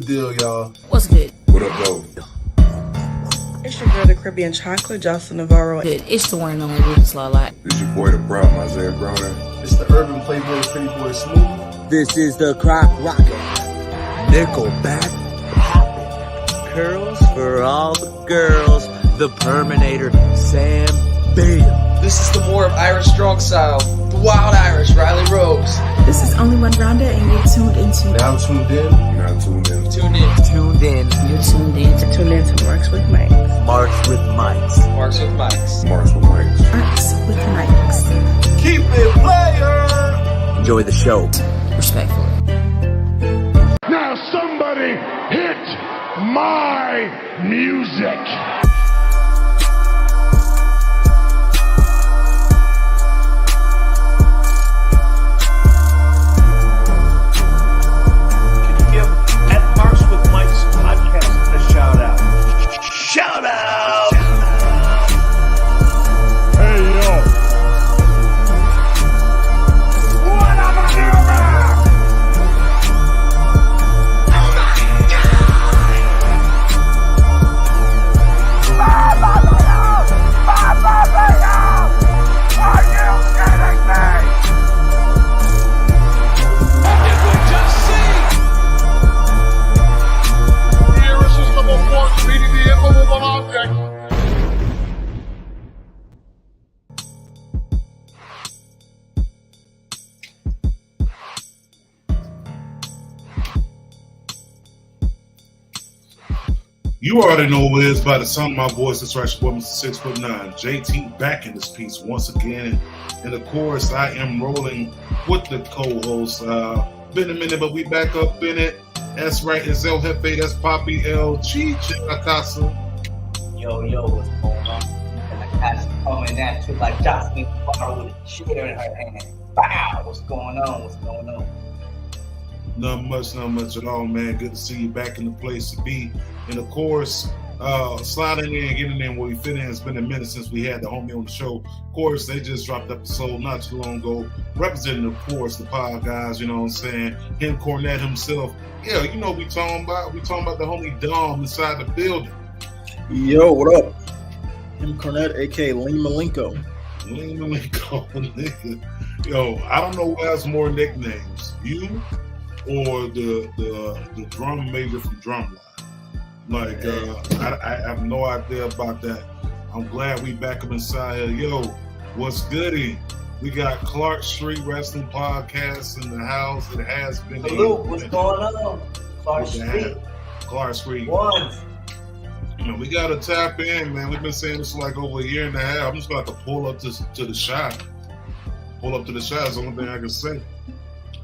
deal, y'all? What's good? What up, though? It's your girl, the Caribbean Chocolate, Jocelyn Navarro. Good. It's the one and only Ruben Slawlight. It's your boy, the Prop, Isaiah Browner. It's the Urban Playboy, Pretty Boy Smooth. This is the Croc Rocket. Nickelback Poppin'. Curls for all the girls. The Perminator, Sam Bale. This is the more of Irish strong style. The Wild Irish, Riley Rose. This is Only One Rhonda, and you're tuned into. Now tuned in. Now tuned in. Tune in. Tuned in. You're tuned in. Tune in to Marks with Mike. Marks with Mics. Marks with Mics. Marks with Mics. Marks with Mics. Keep it player. Enjoy the show. Respectfully. Now somebody hit my music. Shout out! Hey, yo! What up, my nigga? Oh my God! Are you kidding me? Did we just see? The irresistible force meeting the immovable object. You already know what it is by the sound of my voice. That's right, your boy, Mr. 6'9", JT, back in this piece once again. And of course, I am rolling with the co-host. Been a minute, but we back up in it. That's right, it's El Jefe, that's Poppy LG Chicacasa. Yo, what's going on? And the cat's coming at you like Jocelyn Navarro with a chair in her hand. Wow, what's going on? Not much at all, man. Good to see you back in the place to be. And of course, sliding in, getting in where we fit in. It's been a minute since we had the homie on the show. Of course, they just dropped episode not too long ago, representing, of course, the pod guys, you know what I'm saying? Him, Cornette himself. Yeah, you know what we talking about. We talking about the homie Dom inside the building. Yo, what up? Him, Cornette, a.k.a. Lee Malenko. Lee Malenko, nigga. Yo, I don't know who has more nicknames, you or the drum major from Drumline. Like, I have no idea about that. I'm glad we back up inside here. Yo, what's goody? We got Clark Street Wrestling Podcast in the house. It has been. Salute, what's going on? Clark Street. One. Man, we got to tap in, man. We've been saying this for like over a year and a half. I'm just about to pull up to the shop. Pull up to the shop is the only thing I can say.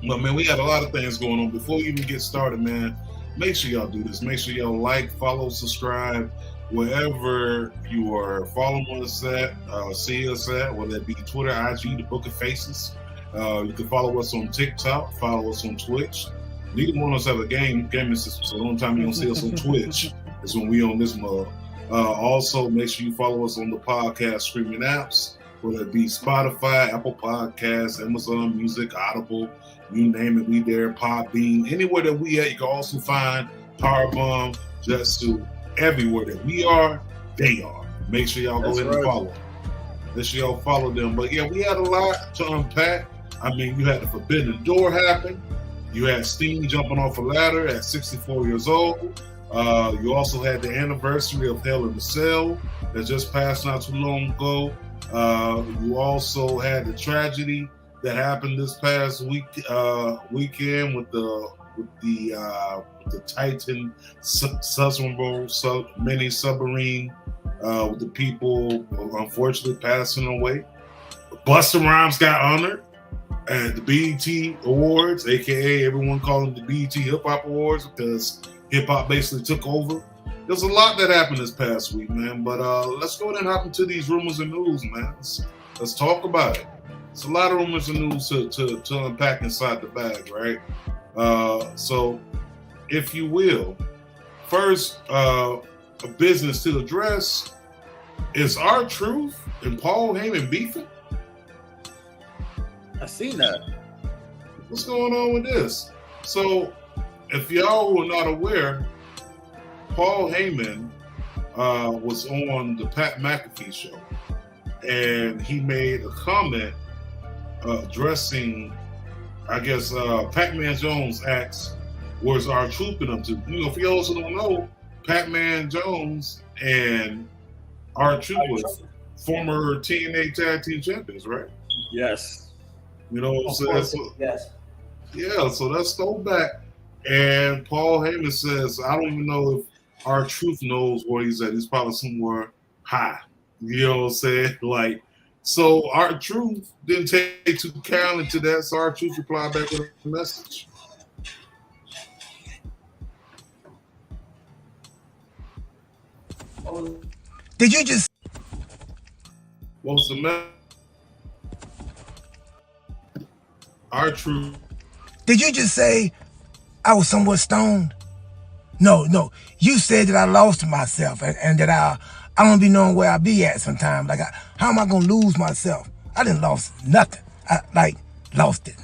But, man, we had a lot of things going on. Before we even get started, man, make sure y'all do this. Make sure y'all like, follow, subscribe, wherever you are following us at, see us at, whether it be Twitter, IG, the Book of Faces. You can follow us on TikTok, follow us on Twitch. Neither one of us have a gaming system, so the only time you don't see us on Twitch is when we on this mug. Also, make sure you follow us on the podcast streaming apps, whether it be Spotify, Apple Podcasts, Amazon Music, Audible, you name it, we there, Podbean, anywhere that we at. You can also find Powerbomb, Jetsu, everywhere that we are, they are. Make sure y'all go ahead and follow them. Make sure y'all follow them. But yeah, we had a lot to unpack. I mean, you had the Forbidden Door happen. You had Sting jumping off a ladder at 64 years old. You also had the anniversary of Hell in the Cell that just passed not too long ago. You also had the tragedy that happened this past weekend with the Titan mini submarine with the people unfortunately passing away. Busta Rhymes got honored at the BET Awards, aka everyone calling them the BET Hip Hop Awards because hip hop basically took over. There's a lot that happened this past week, man. But let's go ahead and hop into these rumors and news, man. Let's talk about it. It's a lot of rumors and news to unpack inside the bag, right? So, if you will, first, a business to address is R-Truth and Paul Heyman beefing? I seen that. What's going on with this? So, if y'all were not aware, Paul Heyman was on the Pat McAfee show, and he made a comment addressing, I guess, Pac-Man Jones asked, "Where's our troop in them two?" For y'all who don't know, Pac-Man Jones and our troop was former TNA Tag Team Champions, right? Yes. So yes. Yeah, so that's throwback. And Paul Heyman says, I don't even know if our truth knows where he's at. He's probably somewhere high. You know what I'm saying? So our truth didn't take too kindly to that. So our truth replied back with a message. Did you just? What was the message? Our truth. Did you just say I was somewhat stoned? No. You said that I lost myself and that I don't be knowing where I be at sometimes. How am I gonna lose myself? I didn't lost nothing. I lost it.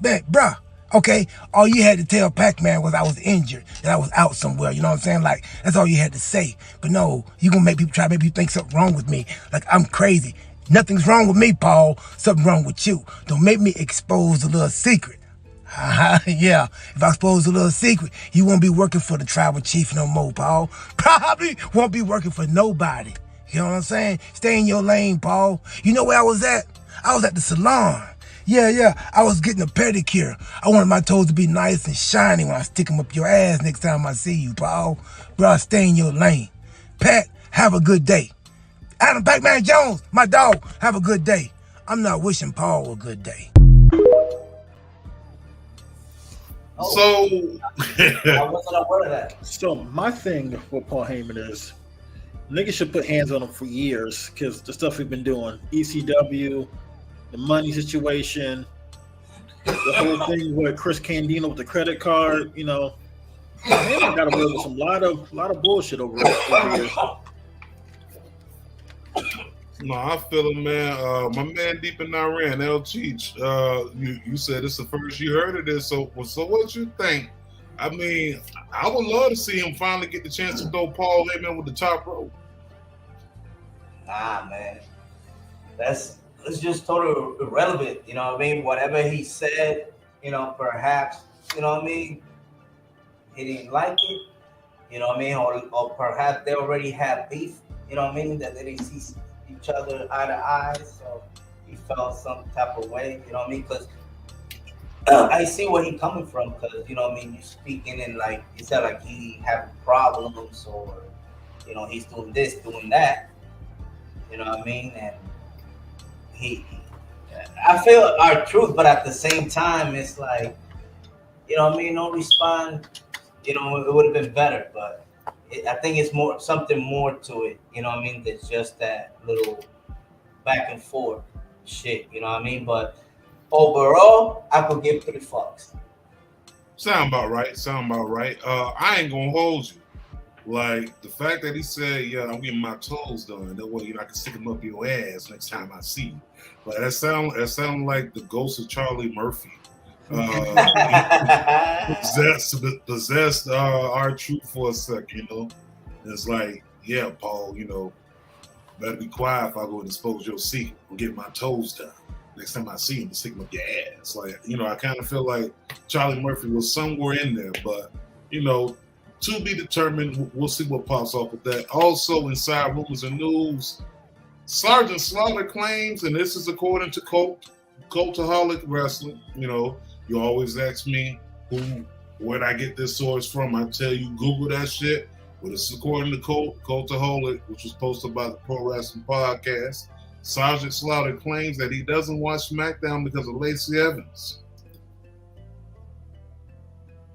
But bruh, okay, all you had to tell Pac-Man was I was injured, that I was out somewhere, you know what I'm saying? That's all you had to say. But no, you gonna try to make people think something wrong with me. I'm crazy. Nothing's wrong with me, Paul. Something wrong with you. Don't make me expose a little secret. Yeah, if I expose a little secret, you won't be working for the tribal chief no more, Paul. Probably won't be working for nobody. You know what I'm saying? Stay in your lane, Paul. You know where I was at? I was at the salon. Yeah, I was getting a pedicure. I wanted my toes to be nice and shiny when I stick them up your ass next time I see you, Paul. Bro, stay in your lane. Pat, have a good day. Adam Pac-Man Jones, my dog, have a good day. I'm not wishing Paul a good day. So I wasn't aware of that. So my thing with Paul Heyman is niggas should put hands on him for years because the stuff we've been doing, ECW, the money situation, the whole thing with Chris Candido with the credit card, Heyman got away with some lot of bullshit over the years. No, I feel it, man. My man deep in Iran, El Cheech, you said it's the first you heard of this. So what you think? I mean, I would love to see him finally get the chance to throw Paul Heyman with the top rope. Nah, man. That's just totally irrelevant. You know what I mean? Whatever he said, perhaps, he didn't like it. You know what I mean? Or perhaps they already have beef. You know what I mean? That they didn't see each other eye to eye, so he felt some type of way. You know what I mean? Because I see where he coming from. Because you speaking in he said he having problems or he's doing this, doing that. You know what I mean? And I feel our truth, but at the same time, it's don't respond. It would have been better, but. I think it's something more to it, than just that little back and forth shit, But overall, I could give 3 fucks. Sound about right. I ain't gonna hold you. The fact that he said, "Yeah, I'm getting my toes done. That way, I can stick them up your ass next time I see you." That sound like the ghost of Charlie Murphy. Possessed our truth for a second, It's yeah, Paul, better be quiet if I go and expose your secret. I'm getting my toes done. Next time I see him, stick him up your ass. I kind of feel like Charlie Murphy was somewhere in there, but to be determined. We'll see what pops off with that. Also, inside rumors and news, Sergeant Slaughter claims, and this is according to Cultaholic Wrestling, you always ask me where'd I get this source from. I tell you, Google that shit. But it's according to Cultaholic, which was posted by the Pro Wrestling Podcast. Sergeant Slaughter claims that he doesn't watch SmackDown because of Lacey Evans.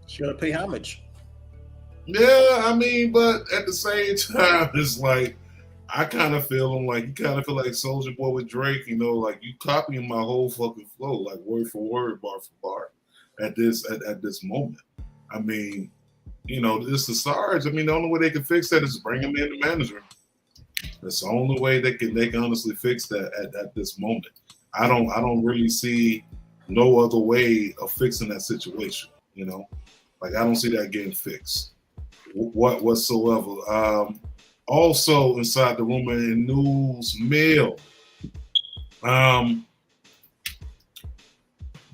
She gotta pay homage. Yeah, but at the same time, it's I kind of feel him you kind of feel like Soulja Boy with Drake, you copying my whole fucking flow, word for word, bar for bar, at this moment. This is Sarge. The only way they can fix that is bring him in the manager. That's the only way they can honestly fix that at this moment. I don't really see no other way of fixing that situation. Like I don't see that getting fixed whatsoever. Also inside the rumor and news mill, WWE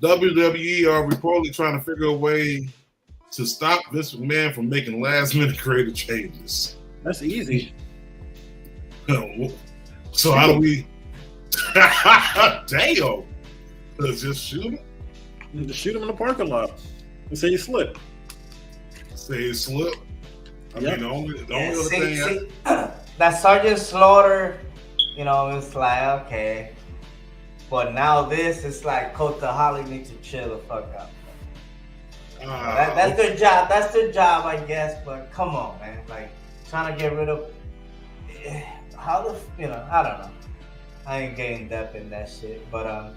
are reportedly trying to figure a way to stop Vince McMahon from making last-minute creative changes. That's easy. So how do we? Damn! Let's just shoot him. Just shoot him in the parking lot and say you slip. Say you slip. I mean, the only other thing. That Sergeant Slaughter, you know, it's like okay, but now this is like Kota Holly needs to chill the fuck out. That's their job. That's their job, I guess. But come on, man. Like trying to get rid of I don't know. I ain't getting depth in that shit. But I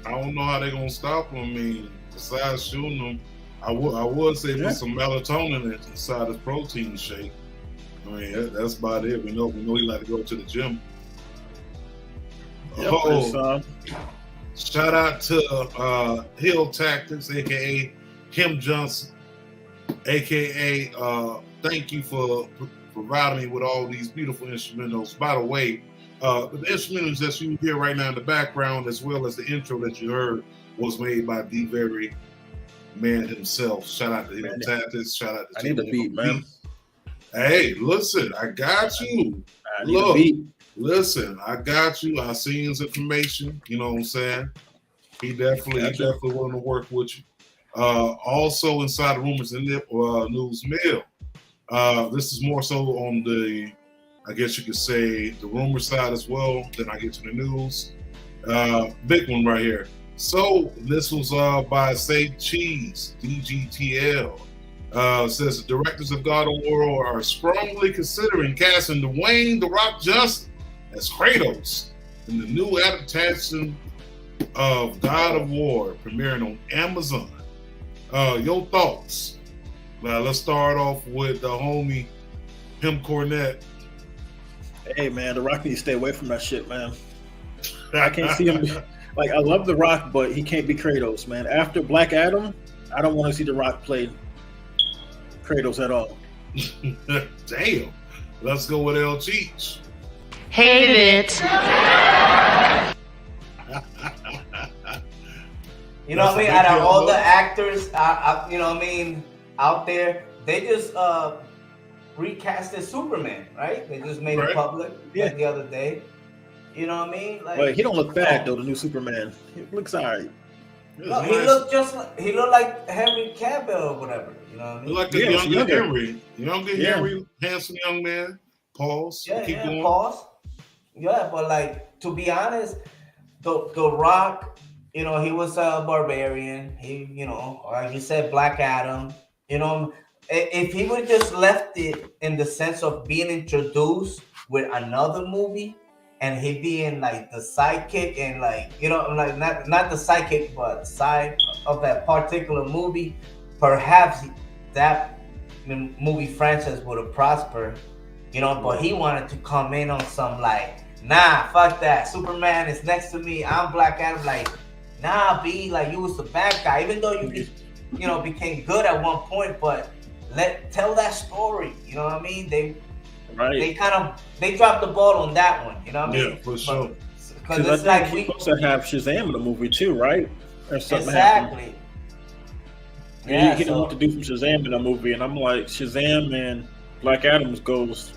don't know how they're gonna stop him. I mean, besides shooting him, I would say put some melatonin inside his protein shake. I mean, that's about it. We know he like to go to the gym. Yep, shout out to Hill Tactics, aka Kim Johnson, aka thank you for providing me with all these beautiful instrumentals. By the way, the instrumentals that you hear right now in the background, as well as the intro that you heard, was made by the very man himself. Shout out to Hill Tactics. Shout out to I need a beat, man. Hey, listen, I got you. I need a beat. Listen, I got you. I seen his information. You know what I'm saying? He definitely willing to work with you. Also inside the rumors and news mill. This is more so on the, I guess you could say, the rumor side as well. Then I get to the news. Big one right here. So this was by Say Cheese, DGTL. Says the directors of God of War are strongly considering casting Dwayne "The Rock" Johnson as Kratos in the new adaptation of God of War premiering on Amazon. Your thoughts? Let's start off with the homie, Him Cornette. Hey man, The Rock needs to stay away from that shit, man. I can't see him. Like I love The Rock, but he can't be Kratos, man. After Black Adam, I don't want to see The Rock play Kratos at all. Damn. Let's go with El Cheech. Hate it. You know what I mean? Out of all the actors, you know what I mean, out there, they just recasted Superman, right? They just made it public the other day. You know what I mean? Like, well, he don't look bad though. The new Superman, he looks alright. No, he looked like Henry Cavill or whatever. You know what I mean? Like a younger Henry, Henry, handsome young man. Pause. Keep going. Pause. Yeah, but like to be honest, the Rock, you know, he was a barbarian. He, you know, like you said, Black Adam. You know, if he would just left it in the sense of being introduced with another movie, and he being like the sidekick and like, you know, like not the sidekick, but side of that particular movie, perhaps that movie franchise would have prospered, you know. But he wanted to come in on some like, nah, fuck that. Superman is next to me. I'm Black Adam. Like, nah, B, like you was the bad guy, even though you know, became good at one point. But tell that story. You know what I mean? They dropped the ball on that one. You know what I mean? Yeah, for sure. Because it's like we supposed to have Shazam in the movie too, right? Or something exactly. Happened. Yeah, he didn't know what to do from Shazam in the movie, and I'm like, Shazam and Black Adam goes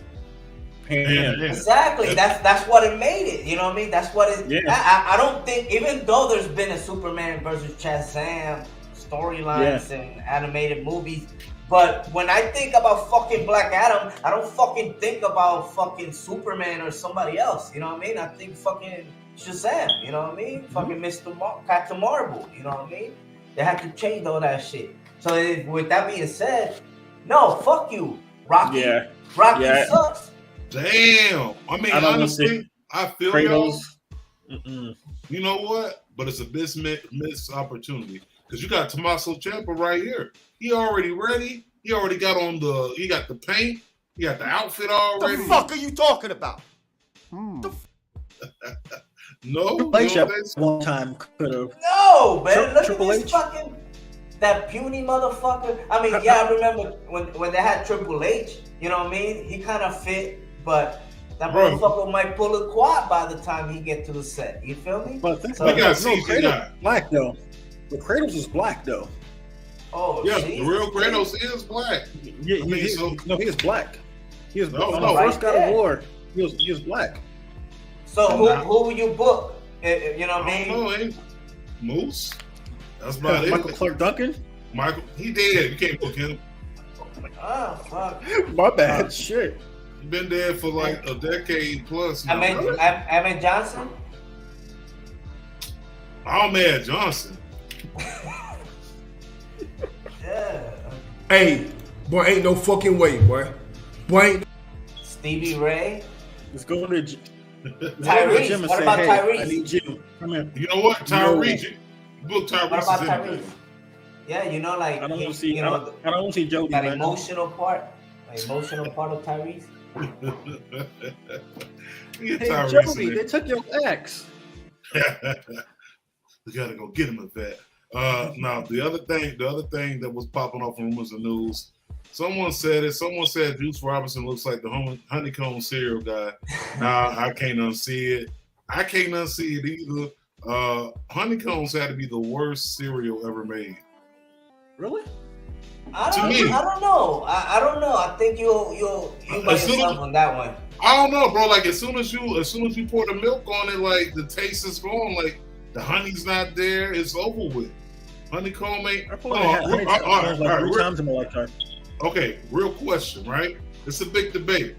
hand in hand. Exactly. That's what it made it. You know what I mean? That's what it. Yeah. I don't think, even though there's been a Superman versus Shazam storylines and animated movies, but when I think about fucking Black Adam, I don't fucking think about fucking Superman or somebody else. You know what I mean? I think fucking Shazam. You know what I mean? Fucking Captain Marvel. You know what I mean? They had to change all that shit. So with that being said, no, fuck you, Rocky. Rocky sucks. Damn. I mean, honestly, I feel Kratos. You know what? But it's a missed opportunity because you got Tommaso Ciampa right here. He already ready. He already got he got the paint. He got the outfit already. The fuck are you talking about? No. Triple H at one time could have. No, man. Look Triple at this H? fucking. That puny motherfucker. I mean, yeah, I remember when they had Triple H. You know what I mean? He kind of fit, but that motherfucker might pull a quad by the time he get to the set. You feel me? But think So- about We got it. No, CGI. Kratos black though. The Kratos is black though. Oh, Yeah, geez. the real Kratos is black. Yeah, I mean, so- no, he is black. He was No, on no. the first Right God of there. War. He was black. So who will you book? You know what I I mean? don't know, ain't Moose. That's about it. Michael Clark Duncan. Michael, he dead. You can't book him. Oh fuck. My bad. Shit. He been dead for like a decade plus. Now. Ahmed Johnson. Ahmed Johnson. Yeah. Hey, boy, ain't no fucking way, boy. Boy, ain't. Stevie Ray. Let's go to Tyrese. Jim and What say, about hey, Tyrese? I need you. Come here. You know what? Tyrese. You book Tyrese. What about is Tyrese? anything. Yeah, you know, like I don't want to see. you know, I don't want to see Jody. that man. emotional part, of Tyrese. Get Hey, Tyrese Jody, in they took your ex. there. We gotta go get him a vet. Now the other thing that was popping off in rumors and news. Someone said it. Someone said Juice Robinson looks like the honeycomb cereal guy. Nah, I can't unsee it. I can't unsee it either. Honeycombs had to be the worst cereal ever made. Really? I To don't me. know. I don't know. I think you by As soon yourself as- on that one. I don't know, bro. Like as soon as you pour the milk on it, like the taste is gone. Like the honey's not there. It's over with. Honeycomb ain't. I feel like I had honeycombs like 3 times in my lifetime. Okay, real question, right? It's a big debate.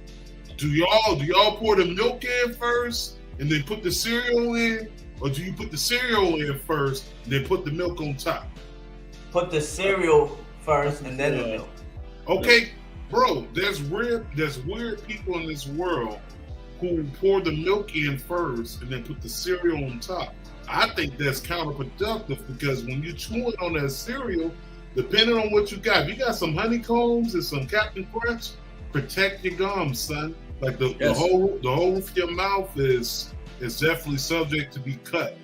Do y'all pour the milk in first and then put the cereal in, or do you put the cereal in first and then put the milk on top? Put the cereal first and then the milk. Okay, bro. There's weird people in this world who pour the milk in first and then put the cereal on top. I think that's counterproductive because when you chewing on that cereal, depending on what you got, if you got some honeycombs and some Captain Crunch, protect your gums, son. Like the whole roof of your mouth is definitely subject to be cut.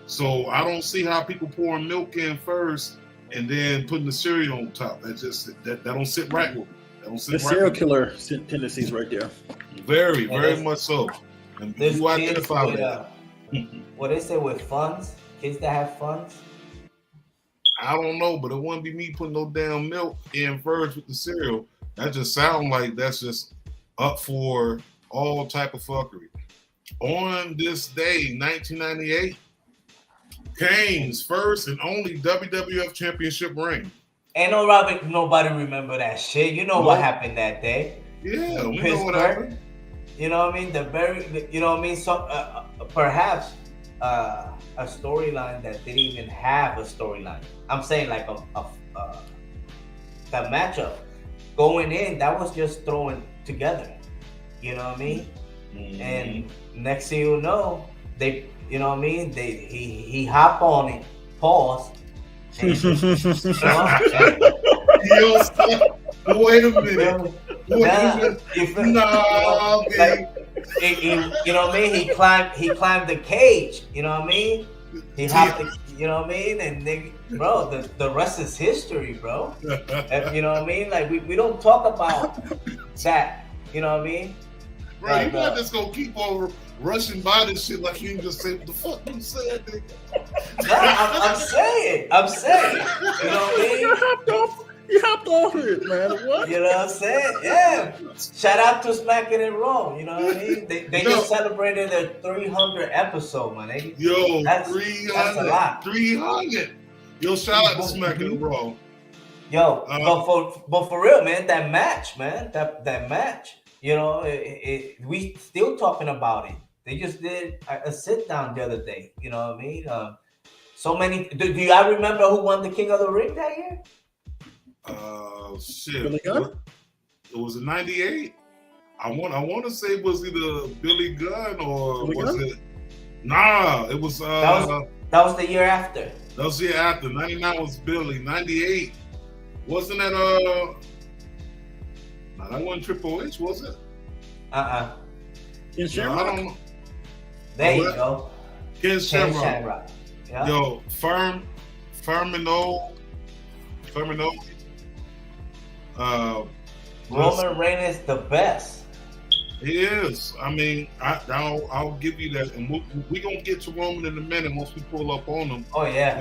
So I don't see how people pouring milk in first and then putting the cereal on top. That don't sit right with me. That don't sit The right serial with me. killer tendencies right there. Very much so. And There's you identify with that. What they say with funds, kids that have funds. I don't know, but it wouldn't be me putting no damn milk in first with the cereal. That just sounds like that's just up for all type of fuckery. On this day, 1998, Kane's first and only WWF Championship reign. Ain't nobody remember that shit. You know what happened that day. Yeah, we know Pittsburgh. what happened. You know what I mean? You know what I mean? So perhaps a storyline that didn't even have a storyline. I'm saying like that matchup going in, that was just thrown together. You know what I mean? Mm-hmm. And next thing you know, they, you know what I mean? He hop on it, pause. And, Wait a minute. You know what I mean? He climbed the cage. You know what I mean? He hopped. You know what I mean? And bro, the rest is history, bro. You know what I mean? Like we don't talk about that. You know what I mean? Bro, Like, you're not just gonna keep on rushing by this shit like you can just say what the fuck you said, nigga. I'm saying. You know what I mean? You hopped off it, man. What? You know what I'm saying? Yeah. Shout out to Smacking It Raw. You know what I mean? They just celebrated their 300 episode, man. Yo, that's 300. That's a lot. 300. Yo, shout out to Smacking It Raw. Yo, but for real, man, that match, man, that match, you know, we still talking about it. They just did a sit down the other day. You know what I mean? So many. Do y'all remember who won the King of the Ring that year? Shit. Billy Gunn? It was in '98. I want to say was either Billy Gunn or Billy was Gunn? it? Nah, it was. That was the year after. That was the year after. '99 was Billy. '98 wasn't that? Nah, that wasn't Triple H, was it? Ken I Shamrock? don't know. There you go. Ken Shamrock. Shamrock. Yeah. Yo, Furman old. terminology. Roman Reigns is the best. He is. I mean, I'll give you that, and we're gonna get to Roman in a minute once we pull up on him. Oh yeah.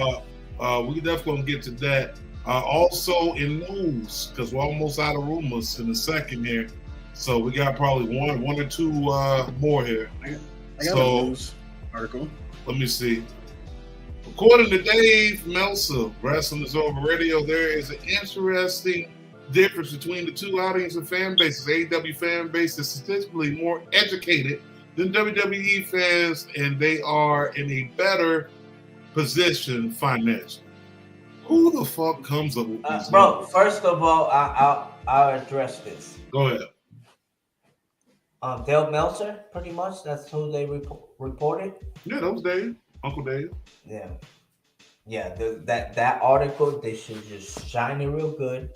We definitely gonna get to that. Also in news, because we're almost out of rumors in a second here, so we got probably one or two more here. I got a news article. Let me see. According to Dave Meltzer, Wrestling is Over Radio, there is an interesting difference between the two audience and fan bases. AEW fan base is statistically more educated than WWE fans, and they are in a better position financially. Who the fuck comes up with these bro? numbers? First of all, I'll address this. Go ahead. Dale Meltzer, pretty much. That's who they reported. Yeah, that was Dave, Uncle Dave. Yeah. That article, they should just shine it real good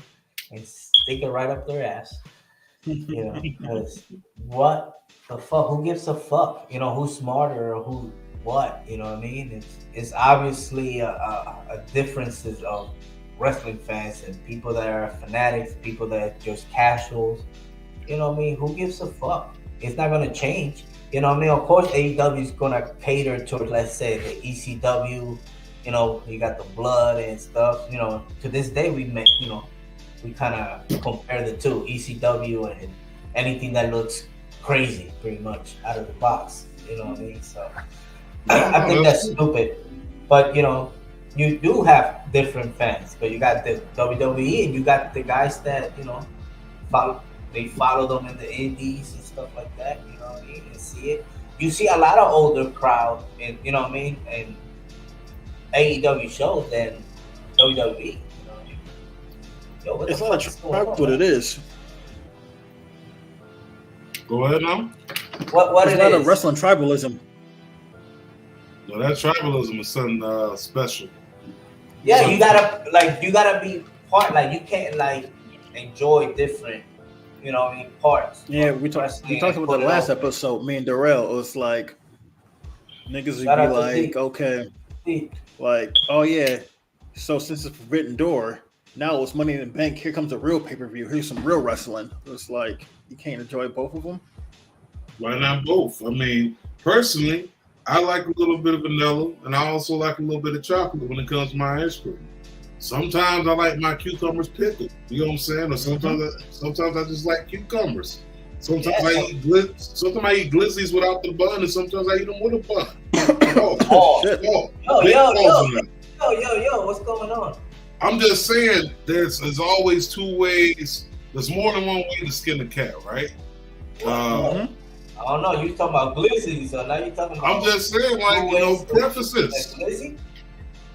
and stick it right up their ass. You know, because what the fuck? Who gives a fuck? You know, who's smarter or who what? You know what I mean? It's obviously a differences of wrestling fans and people that are fanatics, people that are just casuals. You know what I mean? Who gives a fuck? It's not gonna change. You know what I mean? Of course, AEW is gonna cater to, let's say, the ECW. You know, you got the blood and stuff. You know, to this day, we kind of compare the two, ECW and anything that looks crazy, pretty much out of the box. You know what I mean? So I think that's stupid. But you know, you do have different fans. But you got the WWE and you got the guys that follow them in the indies and stuff like that. You know what I mean? And see it. You see a lot of older crowd, and you know what I mean, and AEW shows than WWE. Yo, it's not what it is. Go ahead now. What it's it not is? a wrestling tribalism. No, that tribalism is something special. Yeah, you gotta be part. Like you can't like enjoy different, you know, parts. Yeah, we talked about the last episode. Me and Darrell. It was like niggas would be like, okay, like, oh yeah. So since it's Forbidden Door. Now it's Money in the Bank. Here comes a real pay-per-view. Here's some real wrestling. It's like you can't enjoy both of them. Why not both? I mean, personally, I like a little bit of vanilla, and I also like a little bit of chocolate when it comes to my ice cream. Sometimes I like my cucumbers pickled. You know what I'm saying? Or sometimes I just like cucumbers. Sometimes I eat glizzies without the bun, and sometimes I eat them with a bun. Yo, what's going on? I'm just saying, there's always two ways. There's more than one way to skin a cat, right? I don't know. You talking about glizzy, so now you talking about. I'm just saying, like, you know, prefaces. Like glizzy?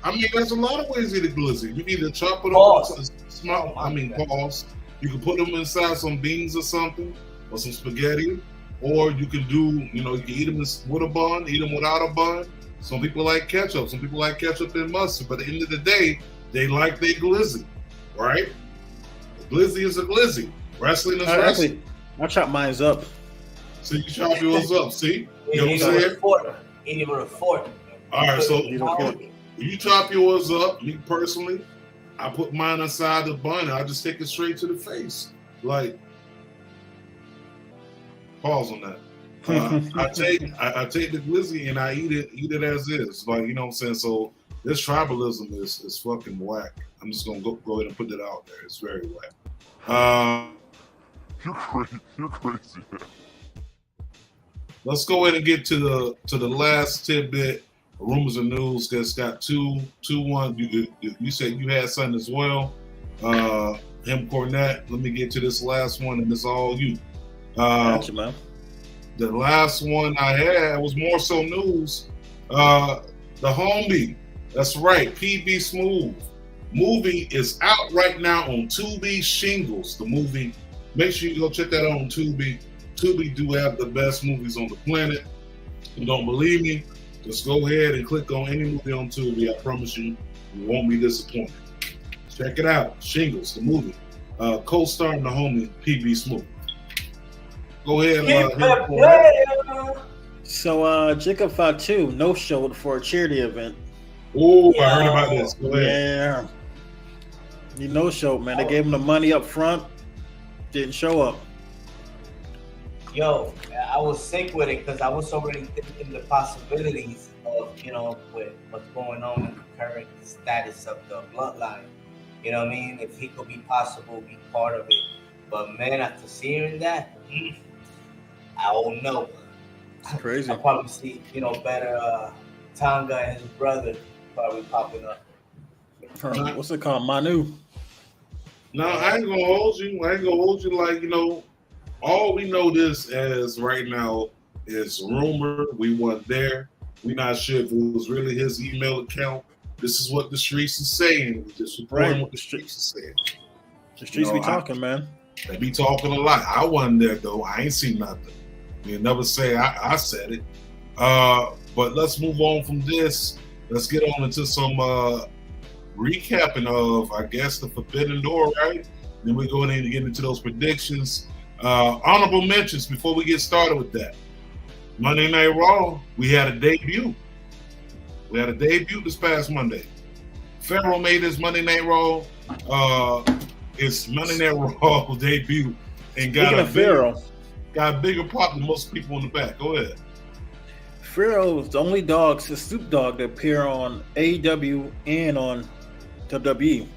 I mean, there's a lot of ways to eat a glizzy. You can either chop it up, pause. You can put them inside some beans or something, or some spaghetti, or you can do, you know, you can eat them with a bun, eat them without a bun. Some people like ketchup. Some people like ketchup and mustard. But at the end of the day, they like their glizzy, right? A glizzy is a glizzy. Wrestling is wrestling. I chop mine up. So you chop yours up, see? You know what I'm saying? Eat it with a fork. All right, so you chop yours up, me personally, I put mine inside the bun and I just take it straight to the face. Like, pause on that. I take the glizzy and I eat it as is. Like, you know what I'm saying? So this tribalism is fucking whack. I'm just gonna go ahead and put it out there. It's very whack. You're crazy. Let's go ahead and get to the last tidbit. Rumors and news. That's got two. One. You said you had something as well. Him Cornette. Let me get to this last one, and it's all you. Gotcha, man. The last one I had was more so news. The homie. That's right, PB Smooth. Movie is out right now on Tubi Shingles. The movie, make sure you go check that out on Tubi. Tubi do have the best movies on the planet. You don't believe me? Just go ahead and click on any movie on Tubi. I promise you, you won't be disappointed. Check it out, Shingles, the movie. Co-starring the homie PB Smooth. Go ahead. So Jacob Fatu no-showed for a charity event. Oh, I heard about this. Go ahead. Yeah. You know, show man. They gave him the money up front, didn't show up. Yo, I was sick with it because I was already thinking the possibilities of, with what's going on in the current status of the bloodline. You know what I mean? If he could be part of it. But man, after seeing that, I don't know. It's crazy. I'll probably see, better Tonga and his brother probably popping up. What's it called? Manu. No, I ain't gonna hold you. Like, all we know this as right now is rumor. We weren't there. We're not sure if it was really his email account. This is what the streets is saying. We're just reporting what the streets is saying. The streets be talking, man. They be talking a lot. I wasn't there though. I ain't seen nothing. You never say I said it. But let's move on from this. Let's get on into some recapping of, I guess, the Forbidden Door, right? Then we're going in to get into those predictions. Honorable mentions before we get started with that. Monday Night Raw, we had a debut. This past Monday. Pharaoh made his Monday Night Raw. It's Monday Night Raw debut and got a bigger pop than most people in the back. Go ahead. Pharaoh was the only Snoop Dogg that appear on AEW and on WWE.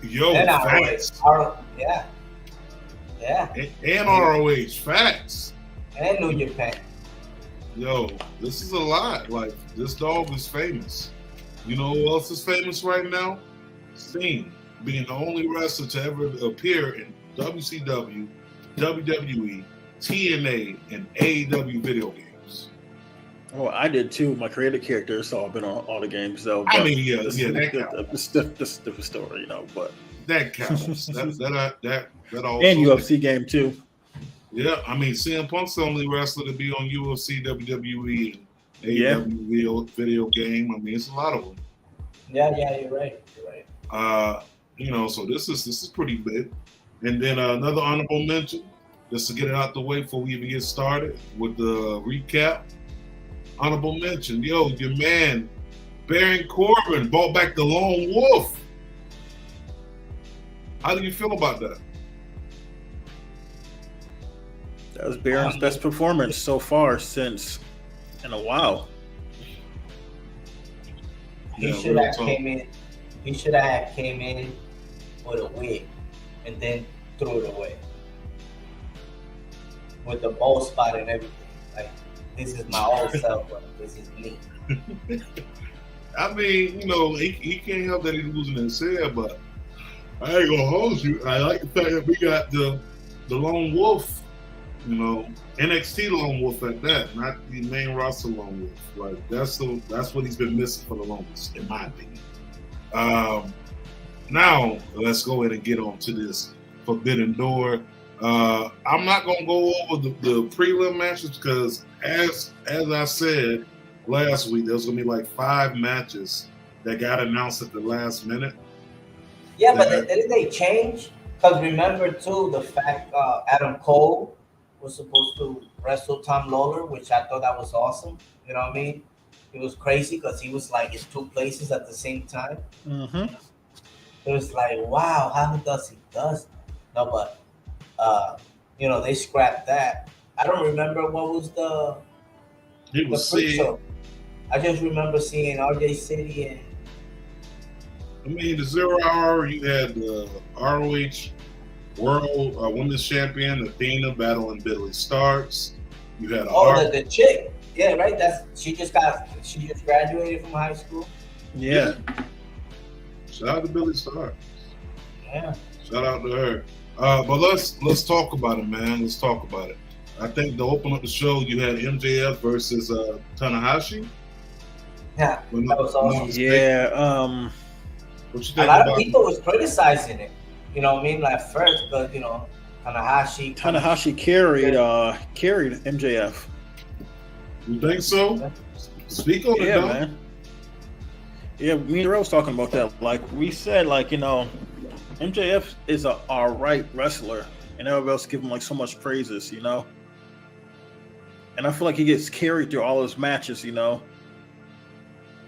Yo, and facts. Yeah. And ROH, facts. And New Japan. Yo, this is a lot. Like, this dog is famous. You know who else is famous right now? Sting, being the only wrestler to ever appear in WCW, WWE, TNA, and AEW video games. Oh, I did too. My creative character, so I've been on all the games though. I mean, that counts. This is a different story, But that counts. that also. And UFC game too. Yeah, I mean, CM Punk's the only wrestler to be on UFC, WWE, and AEW video game. I mean, it's a lot of them. Yeah, you're right. So this is pretty big. And then another honorable mention, just to get it out the way before we even get started with the recap. Honorable mention, your man Baron Corbin brought back the Lone Wolf. How do you feel about that? That was Baron's best performance so far since in a while. He should have came in. He should have came in with a wig and then threw it away with the ball spot and everything. Like, this is my old self, but this is me. I mean, he can't help that he's losing his hair, but I ain't gonna hold you. I like the fact that we got the Lone Wolf. NXT Lone Wolf at that, not the main roster Lone Wolf. Like that's what he's been missing for the longest, in my opinion. Now let's go ahead and get on to this Forbidden Door. I'm not gonna go over the prelim matches because as I said last week, there's gonna be like 5 matches that got announced at the last minute. Yeah, but didn't they change? Because remember too the fact Adam Cole was supposed to wrestle Tom Lawler, which I thought that was awesome. You know what I mean? It was crazy because he was like in 2 places at the same time. Mm-hmm. It was like, wow, how does he does? No, but they scrapped that. I don't remember what was the pre-show. I just remember seeing RJ City and. I mean, the 0 Hour, you had the ROH World Women's Champion Athena battling Billy Starks. You had the chick, yeah, right. She just graduated from high school. Yeah. Shout out to Billy Starks. Yeah. Shout out to her. But let's talk about it, man. Let's talk about it. I think to open up the show, you had MJF versus Tanahashi. Yeah, that was awesome. Yeah. What you think a lot of people was criticizing it. You know what I mean? Like first, but Tanahashi carried MJF. You think so? Speak on it, yeah, man. Yeah, me and Ray was talking about that. Like we said, MJF is a alright wrestler, and everybody else give him like so much praises, And I feel like he gets carried through all his matches, Yeah,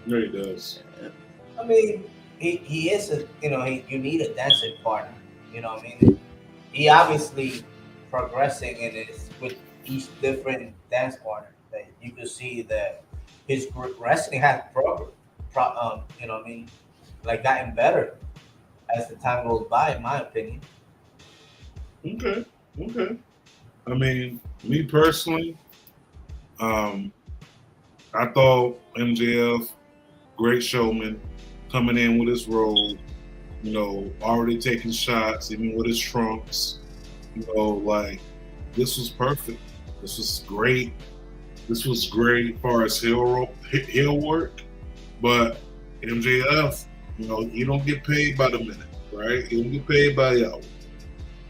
he does. I mean, he is a, you need a dancing partner. You know what I mean? He obviously progressing in this with each different dance partner. That you can see that his wrestling has you know what I mean, like gotten better as the time goes by, in my opinion. Okay. I mean, me personally, I thought MJF, great showman, coming in with his role, already taking shots, even with his trunks. Like, this was perfect. This was great. This was great as far as heel work. But MJF, you don't get paid by the minute, right? You don't get paid by the hour.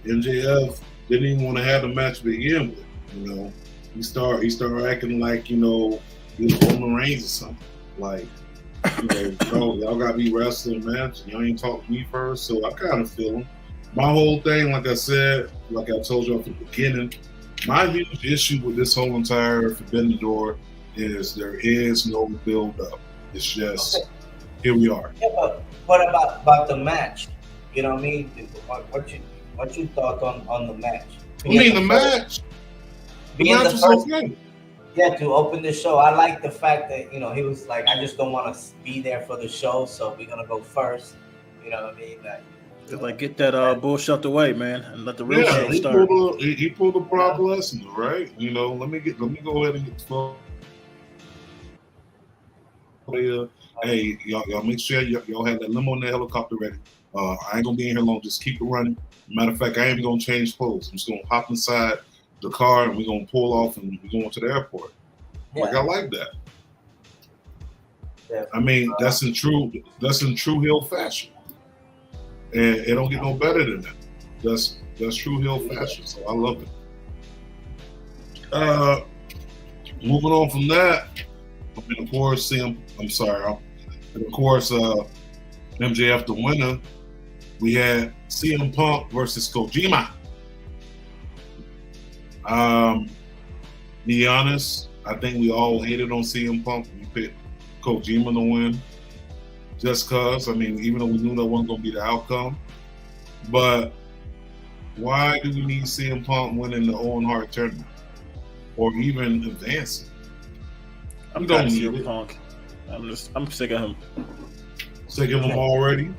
MJF didn't even want to have the match to begin with. He started acting like, he was on the reins or something. Like, y'all got me wrestling match. Y'all ain't talk to me first. So I kind of feel him. My whole thing, like I said, like I told you from the beginning, my huge issue with this whole entire Forbidden Door is there is no build up. It's just here we are. Yeah, but what about the match? You know what I mean? What you thought on the match? The match? The match was okay. Yeah, to open the show. I like the fact that, he was like, I just don't want to be there for the show, so we're gonna go first. You know what I mean? Like get that bullshit out the way, man, and let the real show start. He pulled a Brock Lesnar, right? Let me go ahead and get the phone. Hey, y'all make sure y'all have that limo and that helicopter ready. I ain't gonna be in here long. Just keep it running. Matter of fact, I ain't even gonna change clothes. I'm just gonna hop inside the car and we're gonna pull off and we're going to the airport. Yeah. Like I like that. Yeah. I mean, that's in true heel fashion. And it don't get no better than that. That's true heel fashion. So I love it. Moving on from that, and of course, MJF the winner. We had CM Punk versus Kojima. Be honest, I think we all hated on CM Punk. We picked Kojima to win. Just cause, even though we knew that wasn't gonna be the outcome. But why do we need CM Punk winning the Owen Hart tournament? Or even advancing? I'm done with CM Punk. I'm sick of him. Sick of him already?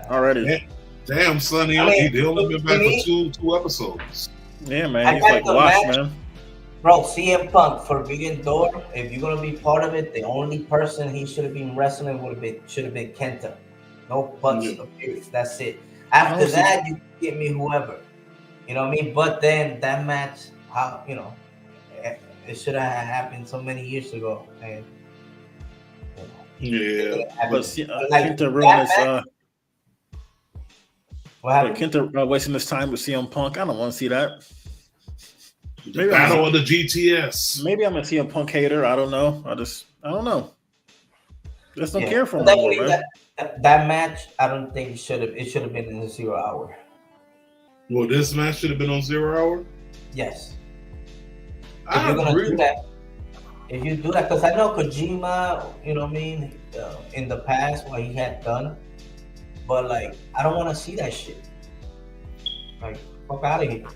Already. Damn, Sonny, he only been back for two episodes. Yeah, man, he's like washed, man. Bro, CM Punk, Forbidden Door, if you're gonna be part of it, the only person he should have been wrestling should have been Kenta. No buts or ifs. That's it. After that, you can get me whoever. You know what I mean? But then that match, it should have happened so many years ago. And but Kenta ruined his. Kenta wasting his time with CM Punk. I don't want to see that. Maybe Battle of the GTS. Maybe I'm a CM Punk hater. I don't know. I don't know. Just don't care for him anymore, man. That match, I don't think it should have been in the 0 hour. Well, this match should have been on 0 hour? Yes. If you're gonna do that, because I know Kojima, you know what I mean, in the past what he had done, but like I don't want to see that shit. Like, fuck out of here.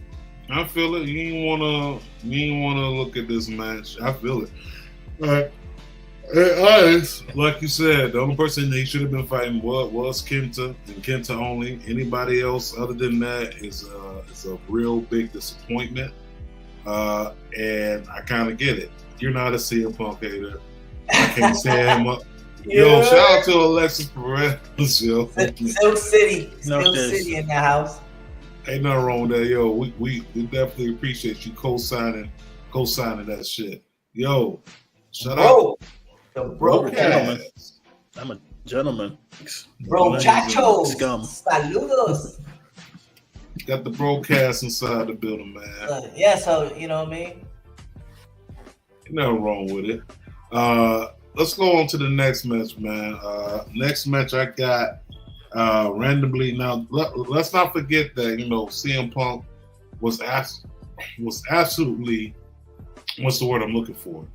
I feel it. You ain't wanna look at this match. I feel it. All right. Like you said, the only person they should have been fighting was Kenta and Kenta only. Anybody else other than that is a real big disappointment. And I kind of get it. You're not a CM Punk hater. I can't stand him up. Yo, shout out to Alexis Perez. Yo. Silk City in the house. Ain't nothing wrong with that, yo. We definitely appreciate you co-signing that shit. Yo, shut up. The broadcast. I'm a gentleman. Bro, chachos. Scum. Saludos. Got the broadcast inside the building, man. Yeah, so you know what I mean? Ain't nothing wrong with it. Let's go on to the next match, man. Next match I got randomly. Now, let's not forget that, CM Punk was absolutely, what's the word I'm looking for?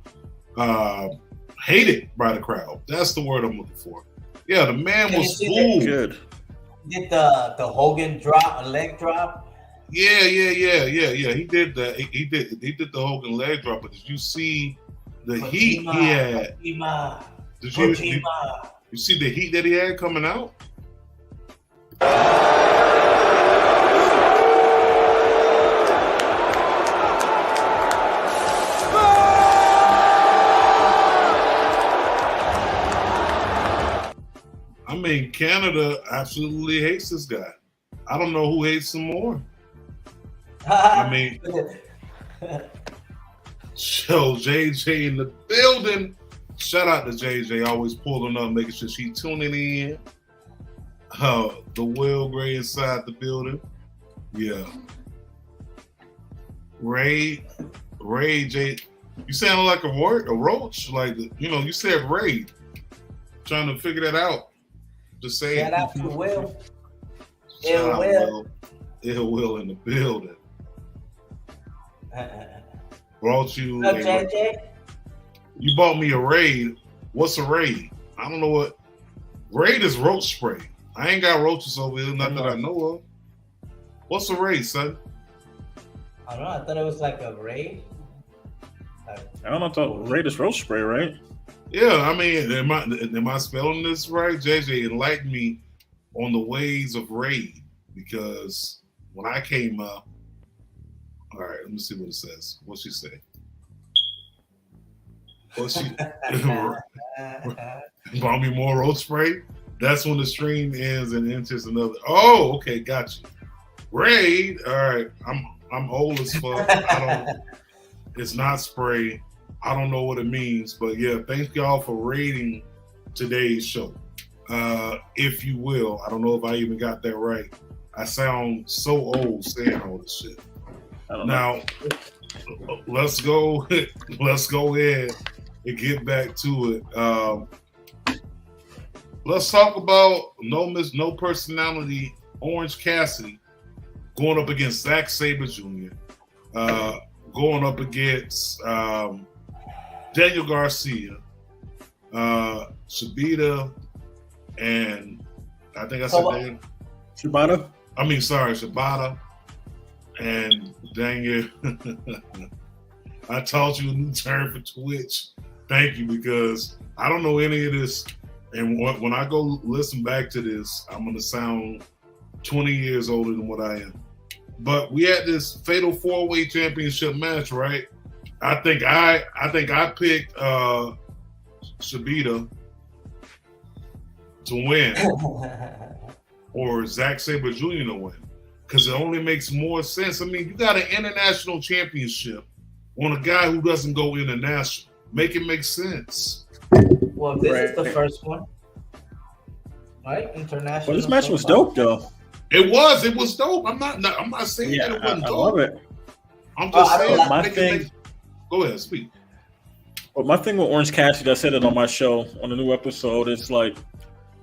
Hated by the crowd. That's the word I'm looking for. Yeah, the man was fooled. Good. Did the Hogan drop, a leg drop? Yeah. He did that. He did the Hogan leg drop. But did you see the heat he had? Did you see the heat that he had coming out? I mean, Canada absolutely hates this guy. I don't know who hates him more. I mean, so JJ in the building. Shout out to JJ, always pulling up, making sure she tuning in. The Will Gray inside the building. Yeah. Ray, J. You sound like a roach. Like, you said Ray. Trying to figure that out. Just say Shout out to Will. Shout out Will. Ill Will in the building. Brought you. You bought me a Raid. What's a Raid? I don't know what. Raid is roach spray. I ain't got roaches over here, not that I know of. What's a Raid, son? I don't know. I thought it was like a Raid. I don't know. I thought Raid is roach spray, right? Yeah, I mean, am I spelling this right? JJ enlightened me on the ways of Raid because when I came up, all right, let me see what it says. What's she say? What's she? Bought me more roach spray. That's when the stream ends and enters another. Oh, okay, got you. Raid. All right, I'm old as fuck. It's not spray. I don't know what it means, but yeah, thank y'all for rating today's show. If you will, I don't know if I even got that right. I sound so old saying all this shit. Now, let's go ahead and get back to it. Let's talk about no personality, Orange Cassidy going up against Zack Sabre Jr., going up against Daniel Garcia, Shibata, and I think I said Shibata. Shibata and Daniel. I taught you a new term for Twitch. Thank you, because I don't know any of this. And when I go listen back to this, I'm going to sound 20 years older than what I am. But we had this fatal 4-way championship match, right? I think I picked Shibata to win or Zack Sabre Jr. to win, because it only makes more sense. I mean, you got an international championship on a guy who doesn't go international. Make it make sense. Well, this is the first one, right? International. Well, this match was dope, though. It was dope. I'm not saying that it wasn't dope. I love it. I'm just saying. Go ahead, speak. Well, my thing with Orange Cassidy, I said it on my show on a new episode. It's like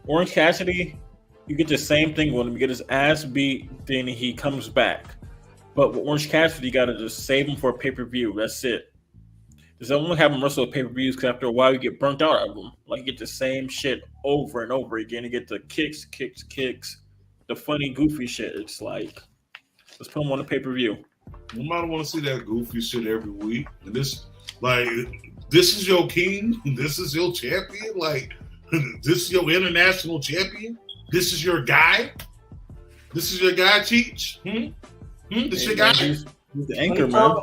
Orange Cassidy, you get the same thing when he get his ass beat, then he comes back. But with Orange Cassidy, you got to just save him for a pay-per-view. That's it. Just only have him wrestle at pay-per-views because after a while you get burnt out of them. Like you get the same shit over and over again. You get the kicks, the funny, goofy shit. It's like, let's put him on the pay-per-view. Nobody want to see that goofy shit every week. And this is your king. This is your champion. Like, this is your international champion. This is your guy. This is your guy, Cheech. This your guy. He's the anchor, man.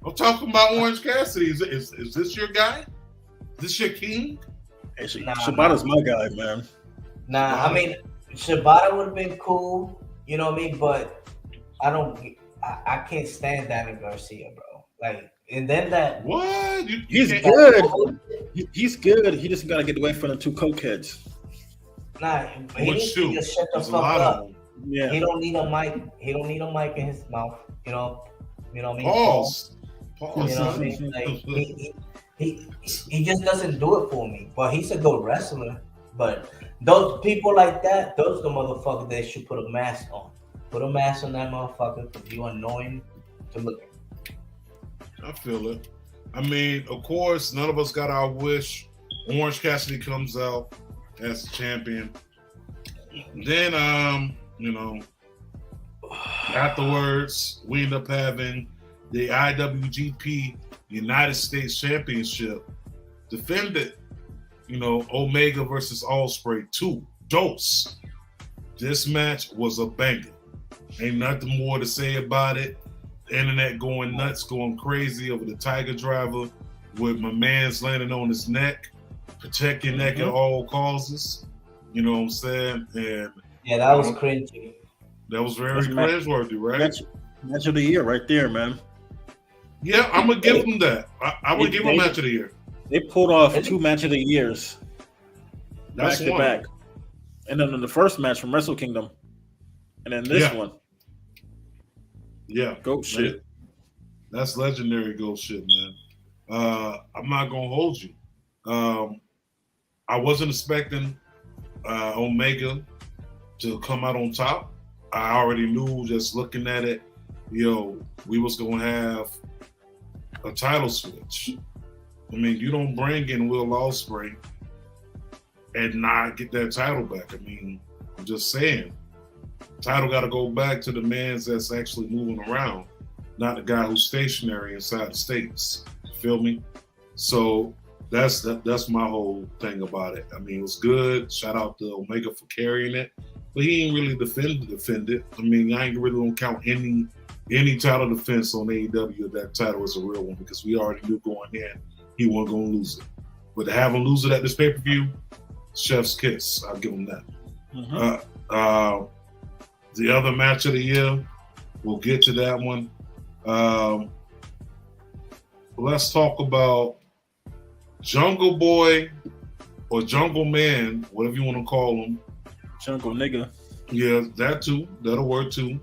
I'm talking about Orange Cassidy. Is this your guy? This your king? Hey, Shibata's my guy, man. Nah, I mean, Shibata would have been cool. You know what I mean? But I can't stand Daniel Garcia, bro. Like, and then that what? He's good. He's good. He just got to get away from the two cokeheads. Nah, he needs to just shut the fuck up. Yeah. He don't need a mic. He don't need a mic in his mouth. You know what I mean? Pause. You know what I mean? Like, he just doesn't do it for me. But he's a good wrestler. But those people like that, those are the motherfuckers they should put a mask on. Put a mask on that motherfucker because you annoying to look at. I feel it. I mean, of course, none of us got our wish. Orange Cassidy comes out, as the champion. Then, afterwards, we end up having the IWGP United States Championship defended, Omega versus Ospreay 2. Dose. This match was a banger. Ain't nothing more to say about it. The internet going nuts, going crazy over the Tiger Driver with my man's landing on his neck. Protect your neck at all causes. You know what I'm saying? And yeah, that was cringy. That was very cringeworthy, right? Match of the year right there, man. Yeah, I'm going to give them that. I would give them match of the year. They pulled off 2 match of the years That's back to back. And then the first match from Wrestle Kingdom. And then this one. Yeah. Goat shit. That's legendary goat shit, man. I'm not going to hold you. I wasn't expecting Omega to come out on top. I already knew just looking at it, we was going to have a title switch. I mean, you don't bring in Will Ospreay and not get that title back. I mean, I'm just saying. Title got to go back to the man that's actually moving around, not the guy who's stationary inside the States. You feel me? So that's my whole thing about it. I mean, it was good. Shout out to Omega for carrying it. But he ain't really defend it. I mean, I ain't really gonna count any title defense on AEW if that title was a real one, because we already knew going in he wasn't gonna lose it. But to have him lose it at this pay-per-view, chef's kiss. I'll give him that. The other match of the year, we'll get to that one. Let's talk about Jungle Boy or Jungle Man, whatever you want to call him. Jungle nigga. Yeah, that too. That'll work too.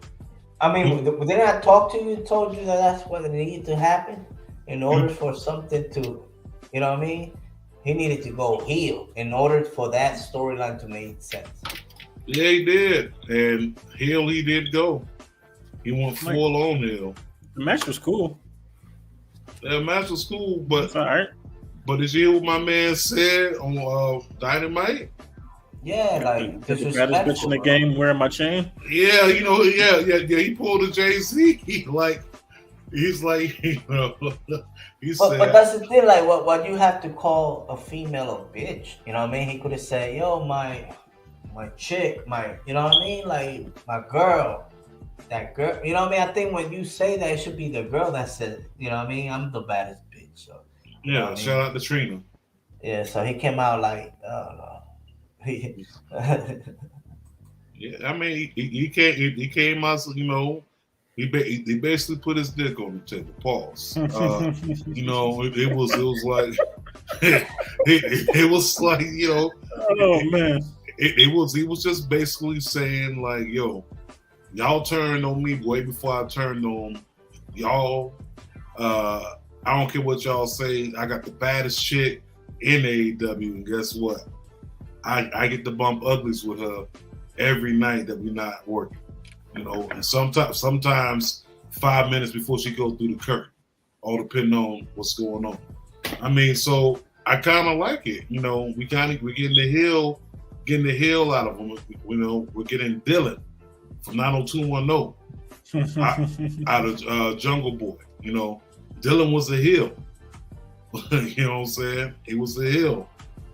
I mean, did I talk to you? Told you that that's what needed to happen in order for something to, you know what I mean? He needed to go heel in order for that storyline to make sense. Yeah, he did, and heel he did go. He went full on heel. The match was cool. The match was cool, but it's all right. But did you hear what my man said on Dynamite? Yeah, like the baddest bitch in the game wearing my chain. Yeah, he pulled a Jay-Z. He's like, he said. But that's the thing. Like, what you have to call a female a bitch? You know what I mean? He could have said, "Yo, my chick, you know what I mean? Like my girl, that girl." You know what I mean? I think when you say that, it should be the girl that said, "You know what I mean? I'm the baddest bitch." So. Yeah, shout out to Trina. Yeah, so he came out like, yeah, I mean, he came out, he basically put his dick on the table. Pause. It was like, it was like, oh man, he was just basically saying like, yo, y'all turned on me way before I turned on y'all. I don't care what y'all say. I got the baddest chick in AEW, and guess what? I get to bump uglies with her every night that we're not working. And sometimes 5 minutes before she goes through the curtain, all depending on what's going on. I mean, so I kind of like it. We're getting the heel out of them. We're getting Dylan from 90210 out of Jungle Boy. Dylan was a heel. You know what I'm saying? He was a heel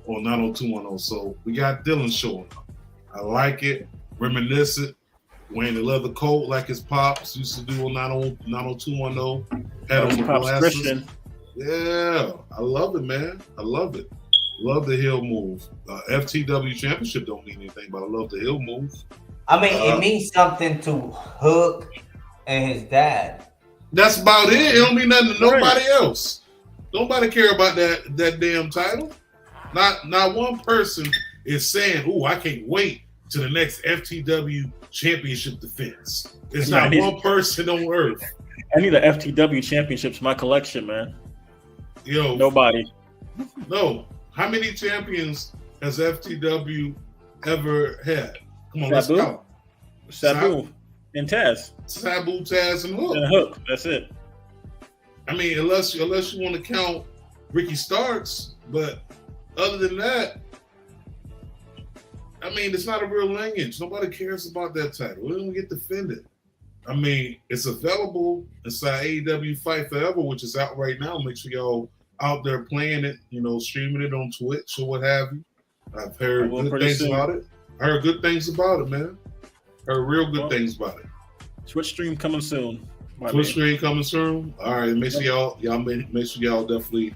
on 90210. So we got Dylan showing up. I like it. Reminiscent. Wearing the leather coat like his pops used to do on 90210. Had on the glasses. Christian. Yeah. I love it, man. I love it. Love the heel move. FTW Championship don't mean anything, but I love the heel move. I mean, it means something to Hook and his dad. That's about it. It don't mean nothing to nobody else. Nobody care about that damn title. Not one person is saying, "Ooh, I can't wait to the next FTW Championship defense." It's not one person on earth. I need the FTW Championships in my collection, man. Yo, nobody. No. How many champions has FTW ever had? Come on, Sabu? Let's go. Sabu and Taz. Sabu, Taz, and Hook. And Hook. That's it. I mean, unless you want to count Ricky Starks, but other than that, I mean, it's not a real lineage. Nobody cares about that title. It don't get defended. I mean, it's available inside AEW Fight Forever, which is out right now. Make sure y'all out there playing it, streaming it on Twitch or what have you. I've heard good things about it. I heard good things about it, man. Heard real good things about it. Twitch stream coming soon. Twitch stream coming soon. All right, make sure y'all definitely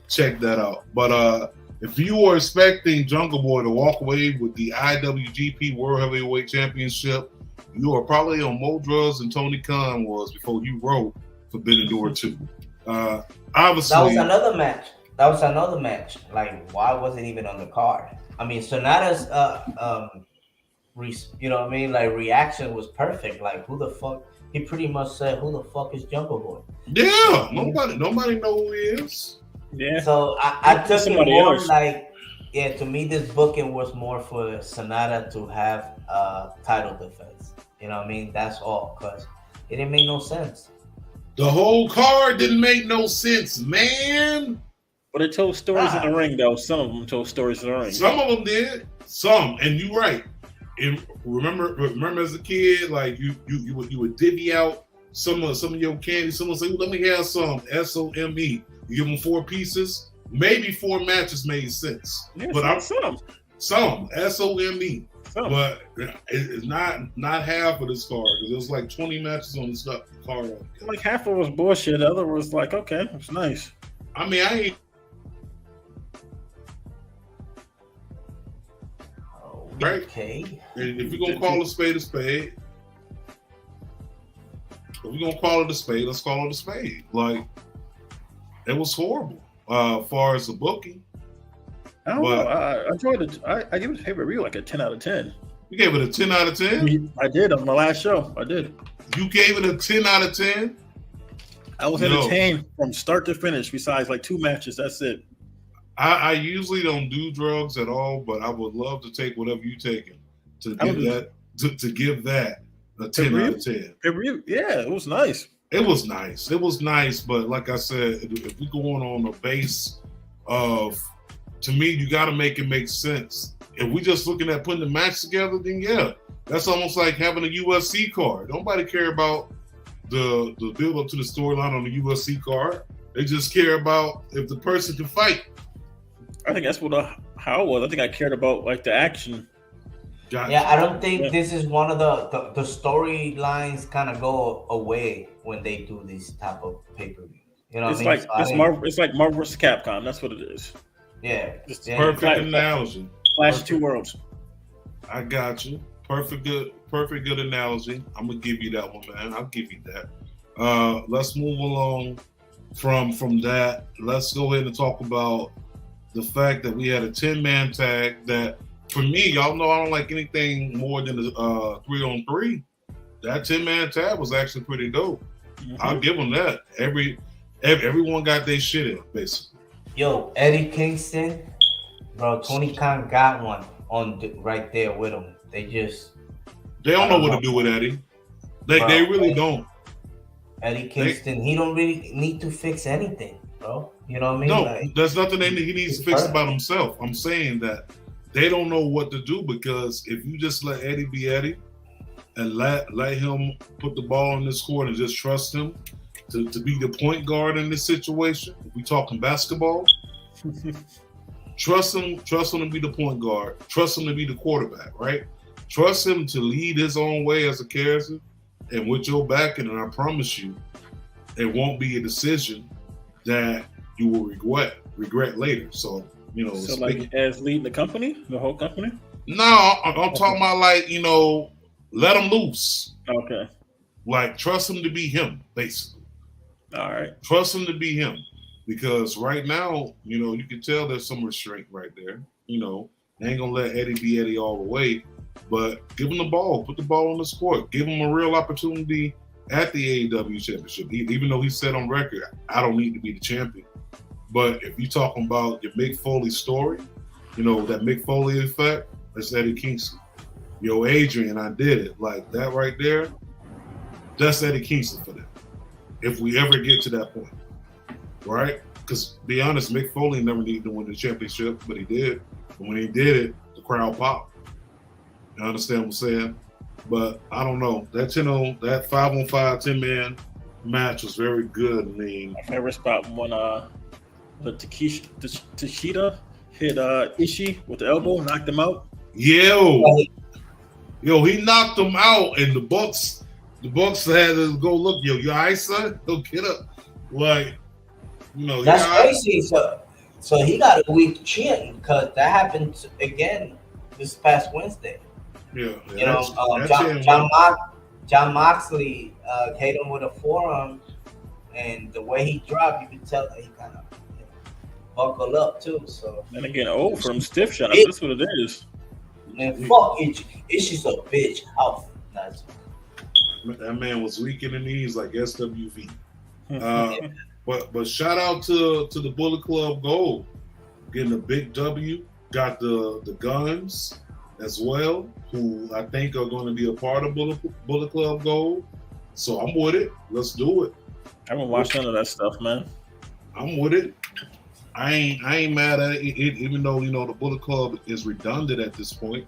check that out. But if you were expecting Jungle Boy to walk away with the IWGP World Heavyweight Championship, you are probably on more drugs than Tony Khan was before you wrote Forbidden Door 2. Obviously, that was another match. Like, why was it even on the card? I mean, Sonata's reaction was perfect. Like, who the fuck? He pretty much said, "Who the fuck is Jungle Boy?" Yeah, nobody know who he is. Yeah. So I took it more like, to me, this booking was more for Sonata to have title defense. You know what I mean? That's all, because it didn't make no sense. The whole card didn't make no sense, man. But it told stories in the ring, though. Some of them told stories in the ring. Some of them did. Some, and you're right. And remember as a kid, like you would divvy out some of your candy. Someone say, "Let me have some SOME." You give them 4 pieces. Maybe 4 matches made sense. Yeah, but some SOME. But it's not half of this card, because there's like 20 matches on this card. Like half of it was bullshit. The other was like, okay, it's nice. I mean, I ain't. Right. Okay. And if you're gonna call a spade, if we're gonna call it a spade, let's call it a spade. Like, it was horrible as far as the booking. I don't know. I enjoyed it. I give it a favorite review, like a 10 out of 10. You gave it a 10 out of 10? I did on my last show. I did. You gave it a 10 out of 10? I was entertained from start to finish. Besides like 2 matches, that's it. I usually don't do drugs at all, but I would love to take whatever you taking to give that a 10 out of 10. Yeah, it was nice. It was nice, but like I said, if we're going on the base of, to me, you got to make it make sense. If we just looking at putting the match together, then yeah, that's almost like having a UFC card. Nobody care about the build up to the storyline on the UFC card. They just care about if the person can fight. I think that's how it was. I think I cared about like the action. Gotcha. Yeah, I don't think this is one of the storylines kind of go away when they do this type of pay-per-view. You know what I mean? It's like Marvel vs. Capcom. That's what it is. Yeah. Perfect analogy. Clash of 2 worlds. I got you. Perfect good analogy. I'm gonna give you that one, man. I'll give you that. Let's move along from that. Let's go ahead and talk about the fact that we had a 10-man tag that, for me, y'all know I don't like anything more than a 3-on-3. That 10-man tag was actually pretty dope. Mm-hmm. I'll give them that. Everyone got their shit in, basically. Yo, Eddie Kingston, bro, Tony Khan got one right there with him. They don't know what to do with Eddie. They really don't. Eddie Kingston, he don't really need to fix anything, bro. You know what I mean? No, there's nothing he needs to fix about himself. I'm saying that they don't know what to do, because if you just let Eddie be Eddie and let him put the ball in this court and just trust him to be the point guard in this situation, if we talking basketball, trust him to be the point guard, trust him to be the quarterback, right? Trust him to lead his own way as a character, and with your backing, and I promise you, it won't be a decision that you will regret later. So, like as leading the company, the whole company? No, I'm talking about like, let him loose. Okay. Like, trust him to be him, basically. All right. Trust him to be him. Because right now, you can tell there's some restraint right there. They ain't gonna let Eddie be Eddie all the way, but give him the ball, put the ball on the court, give him a real opportunity at the AEW championship. Even though he said on record, I don't need to be the champion. But if you're talking about your Mick Foley story, that Mick Foley effect, that's Eddie Kingston. Yo, Adrian, I did it. Like that right there, that's Eddie Kingston for them. If we ever get to that point, right? Because be honest, Mick Foley never needed to win the championship, but he did. And when he did it, the crowd popped. You understand what I'm saying? But I don't know. That 5-on-5 10-man match was very good. I mean, my favorite spot when the Takeshita hit Ishii with the elbow, knocked him out. Yo, he knocked him out, and the Bucks had to go look. Yo, you all right, son? Go get up. Like, that's crazy. So he got a weak chin because that happened again this past Wednesday. Yeah, John Moxley hit him with a forearm, and the way he dropped, you could tell that he kind of buckled up too. So and again, from stiff shots. That's what it is. Man, fuck Ishii's a bitch. Oh, nice. That man was weak in the knees like SWV. But shout out to the Bullet Club Gold, getting a big W. Got the Guns as well, who I think are going to be a part of Bullet Club Gold. So I'm with it. Let's do it. I haven't watched none of that stuff, man. I'm with it. I ain't mad at it, even though the Bullet Club is redundant at this point.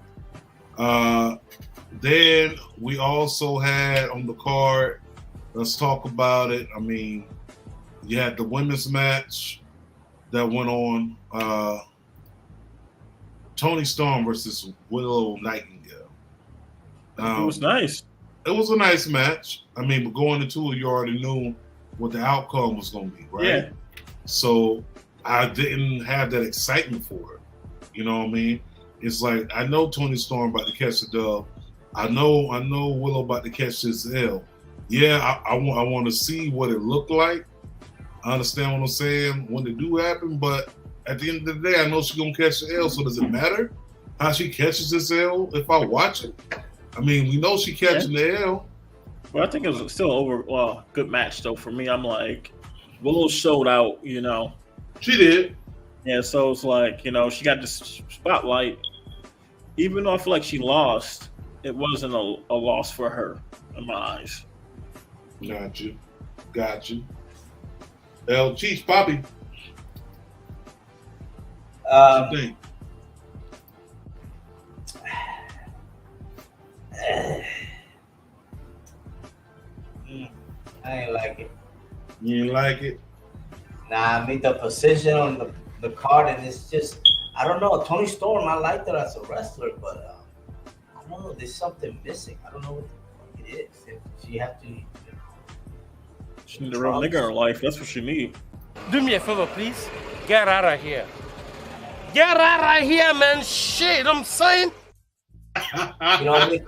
Then we also had on the card. Let's talk about it. I mean, you had the women's match that went on. Toni Storm versus Willow Nightingale. It was nice. It was a nice match. I mean, but going into it, you already knew what the outcome was going to be, right? Yeah. So I didn't have that excitement for it. You know what I mean? It's like, I know Toni Storm about to catch the dub. I know Willow about to catch this L. Yeah, I want to see what it looked like. I understand what I'm saying when it do happen, but at the end of the day, I know she's going to catch the L, so does it matter how she catches this L if I watch it? I mean, we know she catching the L. Well, I think it was still good match, though. For me, I'm like, Willow showed out, She did. Yeah, so it's like, she got this spotlight. Even though I feel like she lost, it wasn't a loss for her in my eyes. Got you. L Chiefs, Poppy. What you think? I ain't like it. You ain't like it? Nah, I mean the position on the card, and it's just, I don't know. Toni Storm, I liked her as a wrestler, but I don't know. There's something missing. I don't know what the fuck it is. If she have to. She need a real nigga in her life. That's what she need. Do me a favor, please. Get out of here. Get out of here, man. Shit, I'm saying. You know what I mean?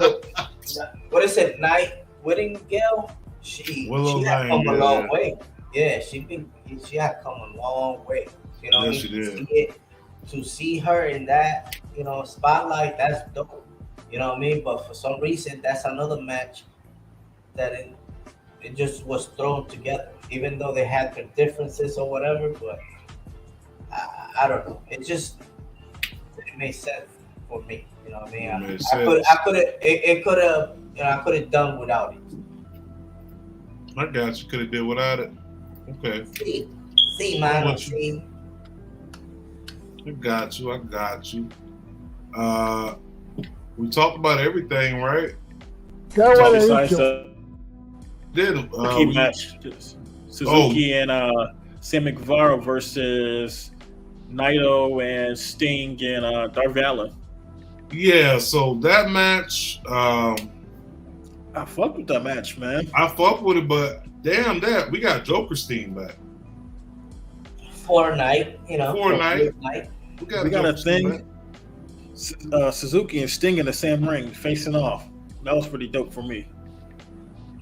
What is it? Nightingale? She had come a long way. Yeah, she had come a long way. You know, yes, she did. To see her in that, spotlight, that's dope. You know what I mean? But for some reason, that's another match that it just was thrown together, even though they had their differences or whatever. But I don't know. It made sense for me. You know what I mean? I could have done without it. I got you. Could have did without it. Okay. See, man. See. I got you. We talked about everything, right? Did key match Suzuki and Sammy Guevara versus Naito and Sting and Darby Allin. Yeah, so that match, I fucked with that match, man. I fucked with it, but damn that we got Joker Sting back for a night, For a night. We got a thing. Suzuki and Sting in the same ring facing off. That was pretty dope for me.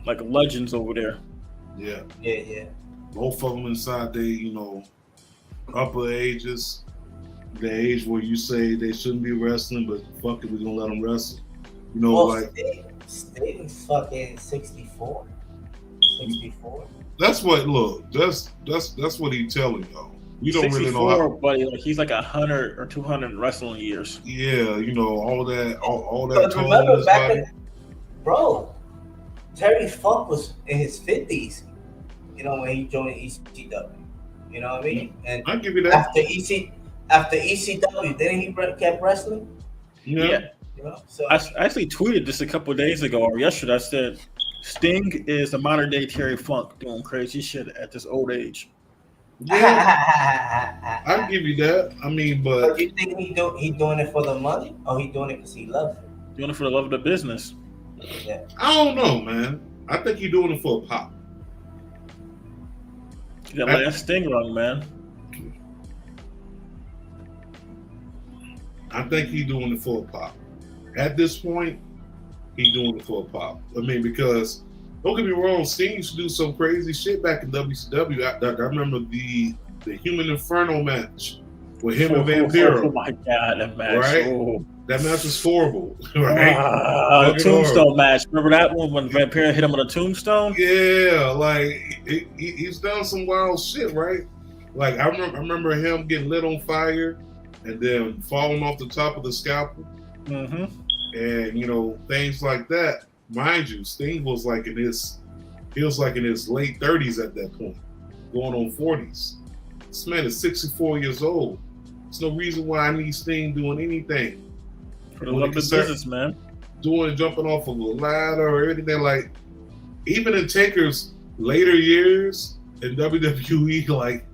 Like legends over there. Yeah. Both of them inside they, upper ages. The age where you say they shouldn't be wrestling, but fuck it, we're gonna let them wrestle. Sting's fucking 64. 64. That's what that's what he's telling y'all. We don't really know how, but he's like 100 or 200 wrestling years. Yeah, all that remember back in, bro, Terry Funk was in his 50s, when he joined ECW. You know what I mean? And I'll give you that. After ECW, didn't he kept wrestling? Yeah. You know, so I actually tweeted this a couple of days ago or yesterday. I said Sting is the modern day Terry Funk doing crazy shit at this old age. Yeah, I'll give you that. I mean, but you think he doing it for the money, or he doing it because he loves it? Doing it for the love of the business. Yeah. I don't know, man. I think he's doing it for a pop. You got that Sting run, man. I think he's doing it for a pop. At this point, he's doing it for a pop. I mean, because don't get me wrong, Sting used to do some crazy shit back in WCW. I remember the Human Inferno match with him and Vampiro. Oh my god, that match! Right, oh. That match was horrible. Right, Tombstone match. Remember that one when Vampiro hit him on a tombstone? Yeah, like he's done some wild shit, right? Like I remember him getting lit on fire and then falling off the top of the scalpel, and you know things like that. Mind you, Sting was like in his late 30s at that point, going on 40s. This man is 64 years old. There's no reason why I need Sting doing anything. For the love of business, man. Jumping off of a ladder or anything. Like, even in Taker's later years in WWE, like,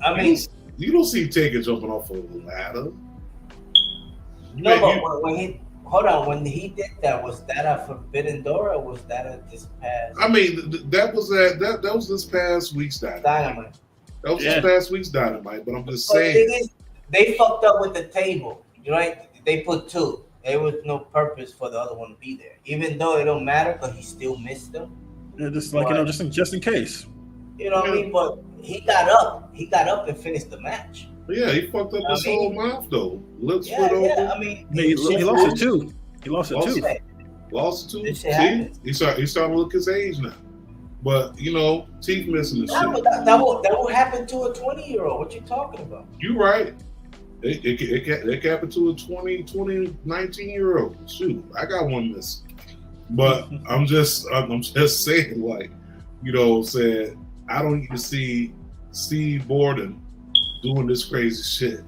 I mean, you don't see Taker jumping off of a ladder. No, but when he did that, was that a Forbidden Door or was that a this past? I mean, that was this past week's Dynamite. That was this past week's Dynamite. But I'm just saying, the thing is, they fucked up with the table. You know, they put two. There was no purpose for the other one to be there, even though it don't matter, but he still missed them. Yeah, just like just in case. You know what I mean? But he got up and finished the match. Yeah, he fucked up his whole mouth though. Lips split open. Yeah, I mean, he lost it too. He lost it too. Lost it too. See, he's starting to look his age now. But you know, teeth missing and shit. That will happen to a 20-year-old. What you talking about? You right. It can happen to a 19-year-old. Shoot, I got one missing. But I'm just saying, like, you know, said I don't need to see Steve Borden doing this crazy shit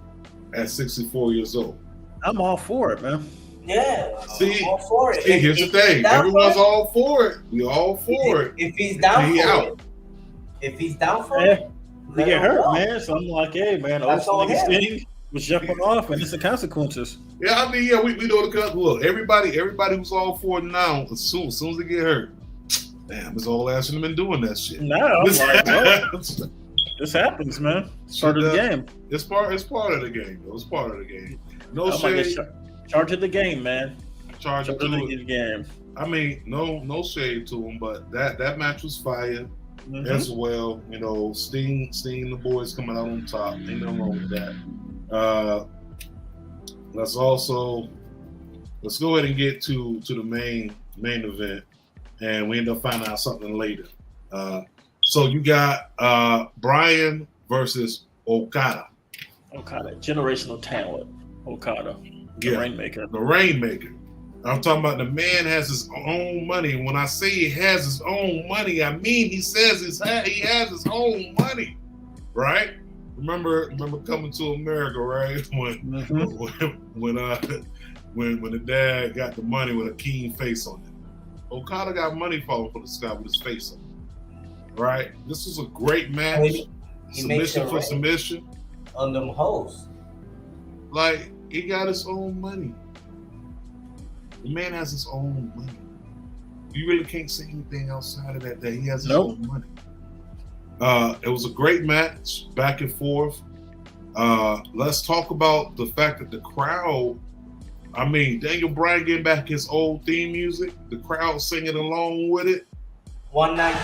at 64 years old. I'm all for it, man. Yeah, see, I'm all for it. Here's the thing: everyone's all for it. We all for it. If he's down for it, if he's down for it, he get hurt, man. So I'm like, hey, man, Sting was jumping off, and it's the consequences. Yeah, I mean, yeah, we know the consequences. Look, everybody who's all for it now, as soon as they get hurt, damn, his old ass shouldn't have been doing that shit. No, I'm like, well, this happens, man. It's part of the game. It's part of the game, though. It's part of the game. No shade. Charge of the game, man. Charge of the game. I mean, no shade to him, but that match was fire as well. You know, Sting, the boys coming out on top. Ain't nothing wrong with that. Let's go ahead and get to the main event, and we end up finding out something later. So you got Bryan versus Okada. Generational talent. Okada. The Rainmaker. The Rainmaker. I'm talking about the man has his own money. When I say he has his own money, I mean he says he has his own money, right? Remember Coming to America, right? When the dad got the money with a keen face on it. Okada got money falling from the sky with his face on it, right? This was a great match. Submission for submission. On them hoes. Like, he got his own money. The man has his own money. You really can't say anything outside of that he has his own money. It was a great match, back and forth. Let's talk about the fact that the crowd, I mean, Daniel Bryan getting back his old theme music, the crowd singing along with it. One night.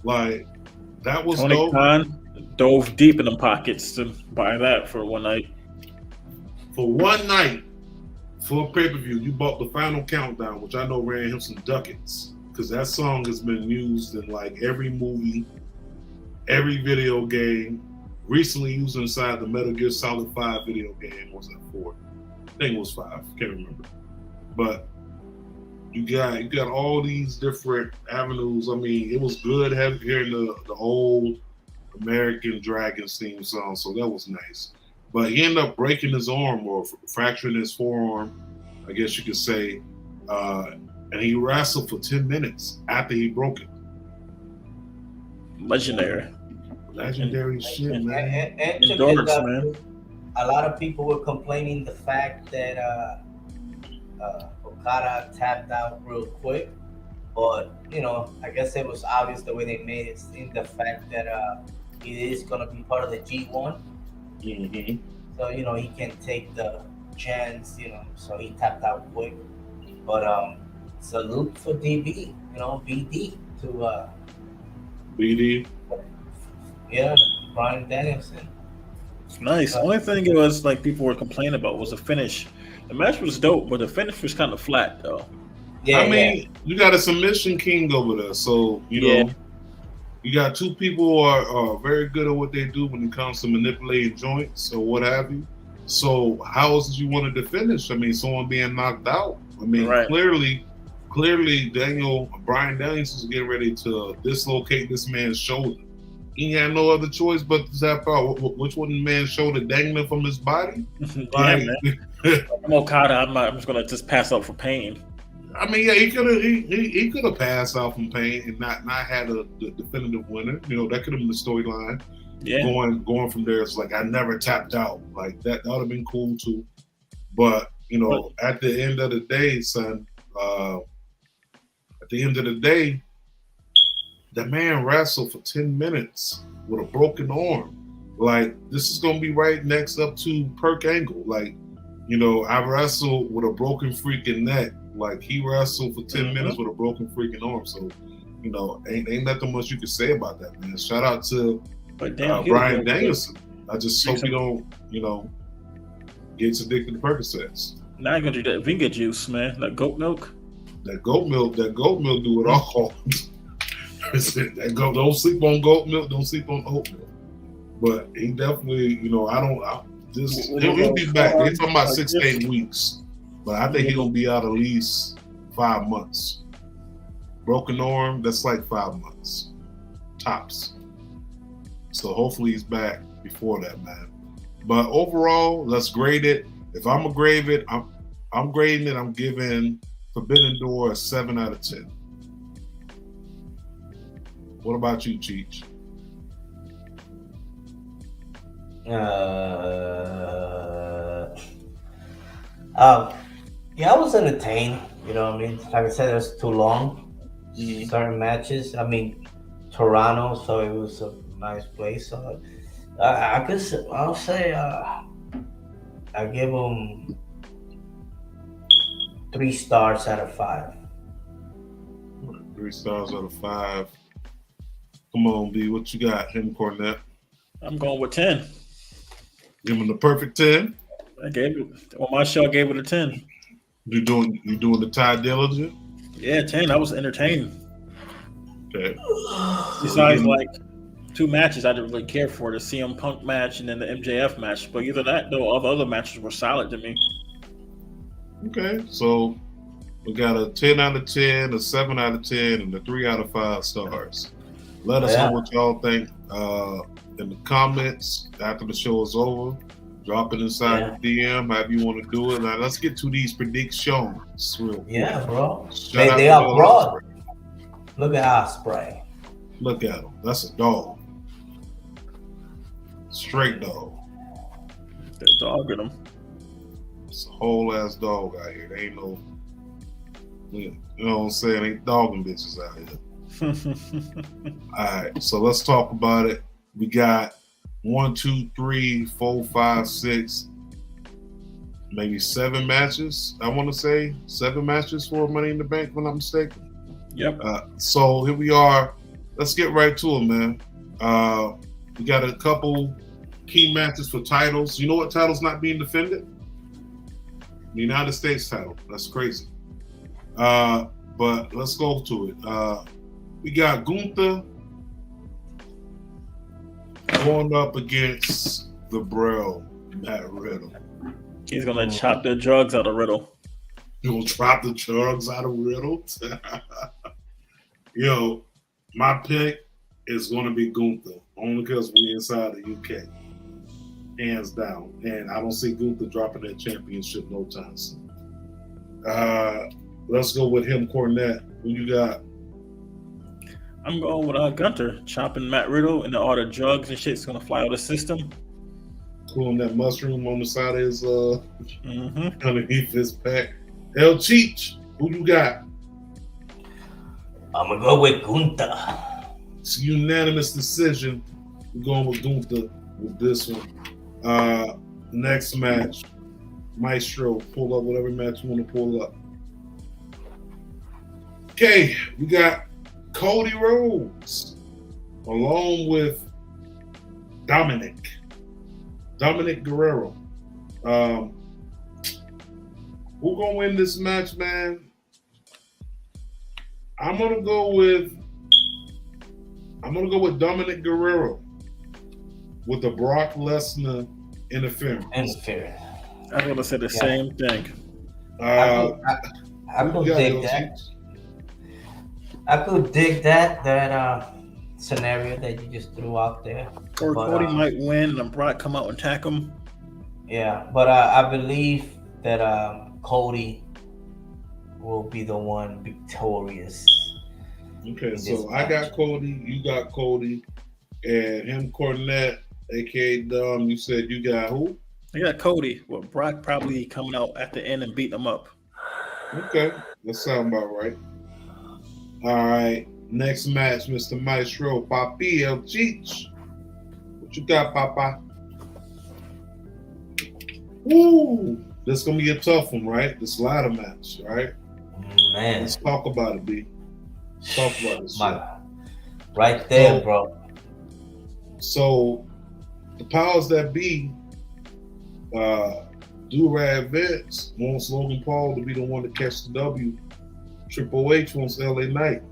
Like, that was Tony dope. Khan dove deep in the pockets to buy that for one night. For one night, for a pay-per-view, you bought the Final Countdown, which I know ran him some ducats, because that song has been used in like every movie, every video game, recently used inside the Metal Gear Solid 5 video game. Was that 4? I think it was 5. Can't remember. But you got all these different avenues. I mean, it was good hearing the old American Dragons theme song, so that was nice. But he ended up breaking his arm or fracturing his forearm, I guess you could say. And he wrestled for 10 minutes after he broke it. Legendary shit, man. And Endurance, man. A lot of people were complaining the fact that Okada tapped out real quick, but I guess it was obvious the way they made it seem, the fact that he is gonna be part of the G1. Mm-hmm. So he can take the chance, so he tapped out quick. But salute for DB, BD to BD. Yeah, Brian Danielson. Nice. Only thing it was like people were complaining about was the finish. The match was dope, but the finish was kind of flat though. Yeah, I mean, you got a submission king over there, so you know you got two people who are very good at what they do when it comes to manipulating joints or what have you. So how else did you want to finish? I mean, someone being knocked out. I mean, clearly, Brian Danielson is getting ready to dislocate this man's shoulder. He had no other choice but to tap out. Which one, the man's shoulder dangling from his body? Yeah, man. I'm Okada. I'm just gonna just pass out for pain. I mean, yeah, he could have passed out from pain and not had the definitive winner. That could have been the storyline. Yeah. Going from there, it's like I never tapped out. Like that would have been cool too. But at the end of the day, son, the man wrestled for 10 minutes with a broken arm. Like, this is going to be right next up to Perk Angle. Like, I wrestled with a broken freaking neck. Like, he wrestled for 10 minutes with a broken freaking arm. So, ain't nothing much you can say about that, man. Shout out to Brian Danielson. I just hope he don't, gets addicted to Percocets. Now you're going to do that Vinga juice, man. That goat milk. That goat milk do it all. Don't sleep on goat milk. Don't sleep on oat milk. But he definitely, he'll be back. They're talking about 6 to 8 weeks, but I think he's gonna be out at least 5 months. Broken arm, that's like 5 months, tops. So hopefully he's back before that, man. But overall, let's grade it. If I'm gonna grade it, I'm grading it. I'm giving Forbidden Door a 7 out of 10. What about you, Cheech? Yeah, I was entertained. Like I said, it was too long. Certain matches. I mean, Toronto, so it was a nice place. So I guess I'll say I give them 3 stars out of 5. 3 stars out of 5. Come on, B. What you got, him, Cornette? I'm going with 10. Give him the perfect 10. I gave it on my show. I gave it a 10. You doing the Ty Diligent? Yeah, 10. I was entertained. Okay. Besides, like 2 matches, I didn't really care for the CM Punk match and then the MJF match. But either that, though, all the other matches were solid to me. Okay, so we got a 10 out of 10, a 7 out of 10, and a 3 out of 5 stars. Let us know what y'all think in the comments after the show is over. Drop it inside the DM, however you want to do it. Now let's get to these predictions. Yeah, bro. They are broad. Look at Ospreay. Look at him. That's a dog. Straight dog. They're dogging him. It's a whole ass dog out here. They ain't no, you know what I'm saying? Ain't dogging bitches out here. All right, so let's talk about it. We got 1, 2, 3, 4, 5, 6, maybe 7 matches. I want to say 7 matches for Money in the Bank, if I'm not mistaken. Yep. So here we are. Let's get right to it, man. We got a couple key matches for titles. You know what title's not being defended? The United States title. That's crazy. But let's go to it. We got Gunther going up against the Bro, Matt Riddle. He's gonna chop the drugs out of Riddle. He will chop the drugs out of Riddle. Yo, my pick is going to be Gunther, only because we're inside the UK, hands down. And I don't see Gunther dropping that championship no time soon. Let's go with him, Cornette. Who you got? I'm going with Gunter, chopping Matt Riddle, and all the drugs and shit's gonna fly out of the system. Pulling that mushroom on the side of his underneath his back. El Cheech, who you got? I'm gonna go with Gunther. It's a unanimous decision. We're going with Gunther with this one. Next match, Maestro, pull up whatever match you want to pull up. Okay, we got Cody Rhodes along with Dominic Guerrero. Who gonna win this match, man? I'm gonna go with Dominic Guerrero with the Brock Lesnar interference. I was gonna say the same thing. I could dig that. I could dig that scenario that you just threw out there. Or Cody might win and Brock come out and attack him. Yeah, but I believe that Cody will be the one victorious. Okay, so I got Cody, you got Cody, and him Cornette, aka Dom. You said you got who? I got Cody. Well, Brock probably coming out at the end and beating him up. Okay, that sounds about right. All right, next match, Mr. Maestro, Papi El Cheech. What you got, Papa? Woo! This gonna be a tough one, right? This ladder match, right? Man, let's talk about it, B. Talk about this. Right there, bro. So, the powers that be, Do-Rag Vince wants Logan Paul to be the one to catch the W. Triple H wants LA Knight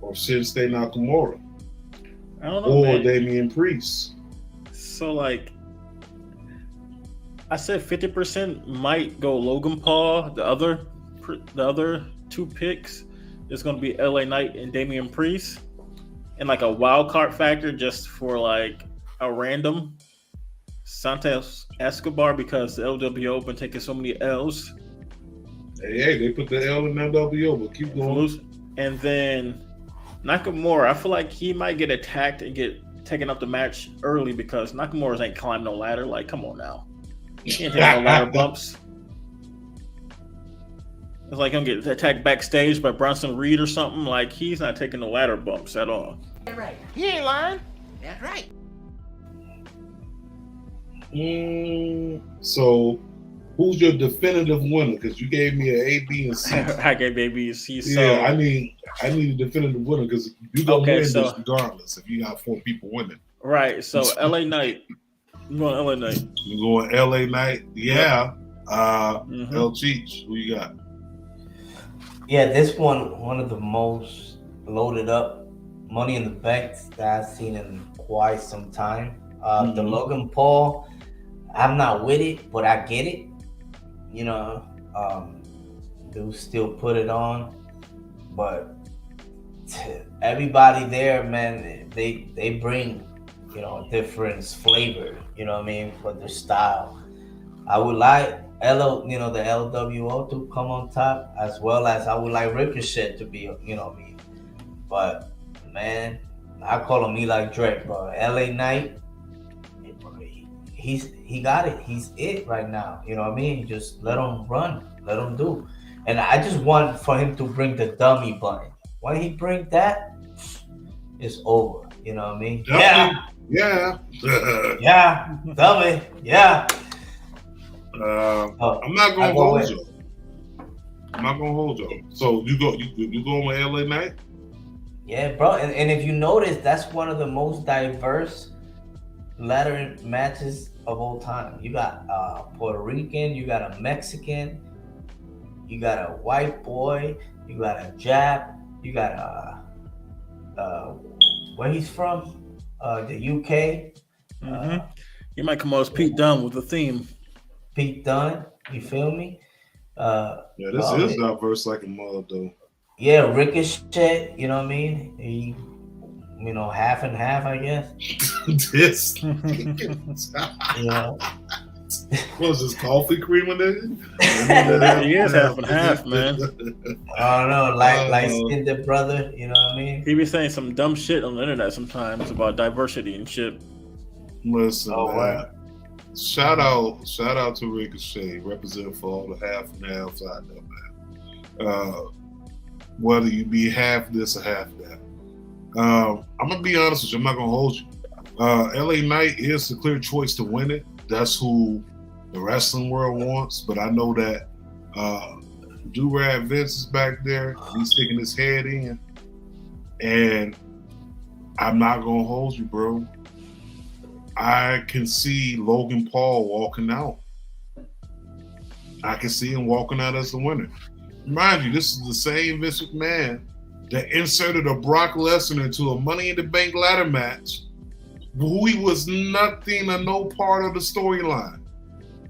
or Shinsuke Nakamura. I don't know, or man. Damian Priest. So, like, I said 50% might go Logan Paul. The other two picks is going to be LA Knight and Damian Priest, and like a wild card factor just for like a random Santos Escobar because the LWO been taking so many L's. Hey, they put the L in LWO, but keep going. And then Nakamura, I feel like he might get attacked and get taken up the match early because Nakamura ain't climbing no ladder. Like, come on now. He can't take no ladder bumps. It's like him get attacked backstage by Bronson Reed or something. Like, he's not taking the ladder bumps at all. That's right. He ain't lying. That's right. So, who's your definitive winner? Because you gave me an A, B, and C. I gave A, B, and C. So yeah, I need a definitive winner because you gonna win this regardless if you got 4 people winning. Right. So LA Knight. I'm going LA Knight. You going LA Knight? Yeah. El Cheech, who you got? Yeah, this one of the most loaded up Money in the Bank that I've seen in quite some time. The Logan Paul, I'm not with it, but I get it. You know, do still put it on, but everybody there, man, they bring, you know, a different flavor. You know what I mean, for their style. I would like the LWO to come on top, as well as I would like Ricochet to be, you know what I mean. But man, I call him Eli Drake, bro. LA Knight, he got it. He's it right now. You know what I mean? Just let him run, let him do. And I just want for him to bring the dummy button. When he bring that, it's over. You know what I mean? Dummy. Yeah. Yeah. Dummy. Yeah. I'm not gonna hold you. I'm not gonna hold you. So you going with LA Knight? Yeah, bro. And if you notice, that's one of the most diverse ladder matches of all time. You got Puerto Rican, you got a Mexican, you got a white boy, you got a Jap, you got where he's from, the UK. He might come out as Pete Dunne with the theme. Pete Dunne, you feel me? Yeah, this is diverse like a mother, though. Yeah, Ricochet, you know what I mean? half and half, I guess. This. You know. What is this, coffee cream in there? He is half and half, man. I don't know, like skinned the brother, you know what I mean? He be saying some dumb shit on the internet sometimes about diversity and shit. Listen, man. Wow. Shout out to Ricochet, representing for all the half and halves out there, man. Whether you be half this or half that. I'm gonna be honest with you, I'm not gonna hold you. LA Knight is the clear choice to win it. That's who the wrestling world wants, but I know that Do-Rag Vince is back there. He's sticking his head in, and I'm not gonna hold you, bro. I can see Logan Paul walking out. I can see him walking out as the winner. Mind you, this is the same Vince McMahon that inserted a Brock Lesnar into a Money in the Bank ladder match, who he was nothing or no part of the storyline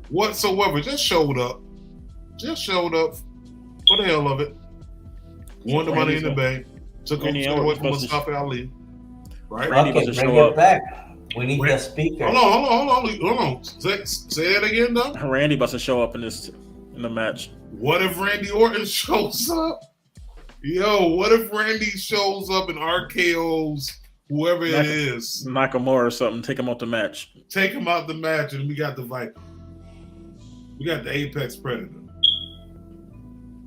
whatsoever. Just showed up for the hell of it. Won the Money in the Bank. Took away from Mustafa Ali. Right? Randy bring it back. We need that speaker. Hold on. Say that again, though. Randy about to show up in the match. What if Randy Orton shows up? Yo, what if Randy shows up and RKO's whoever it is? Nakamura or something. Take him out the match. Take him out the match, and we got the Viper. We got the Apex Predator.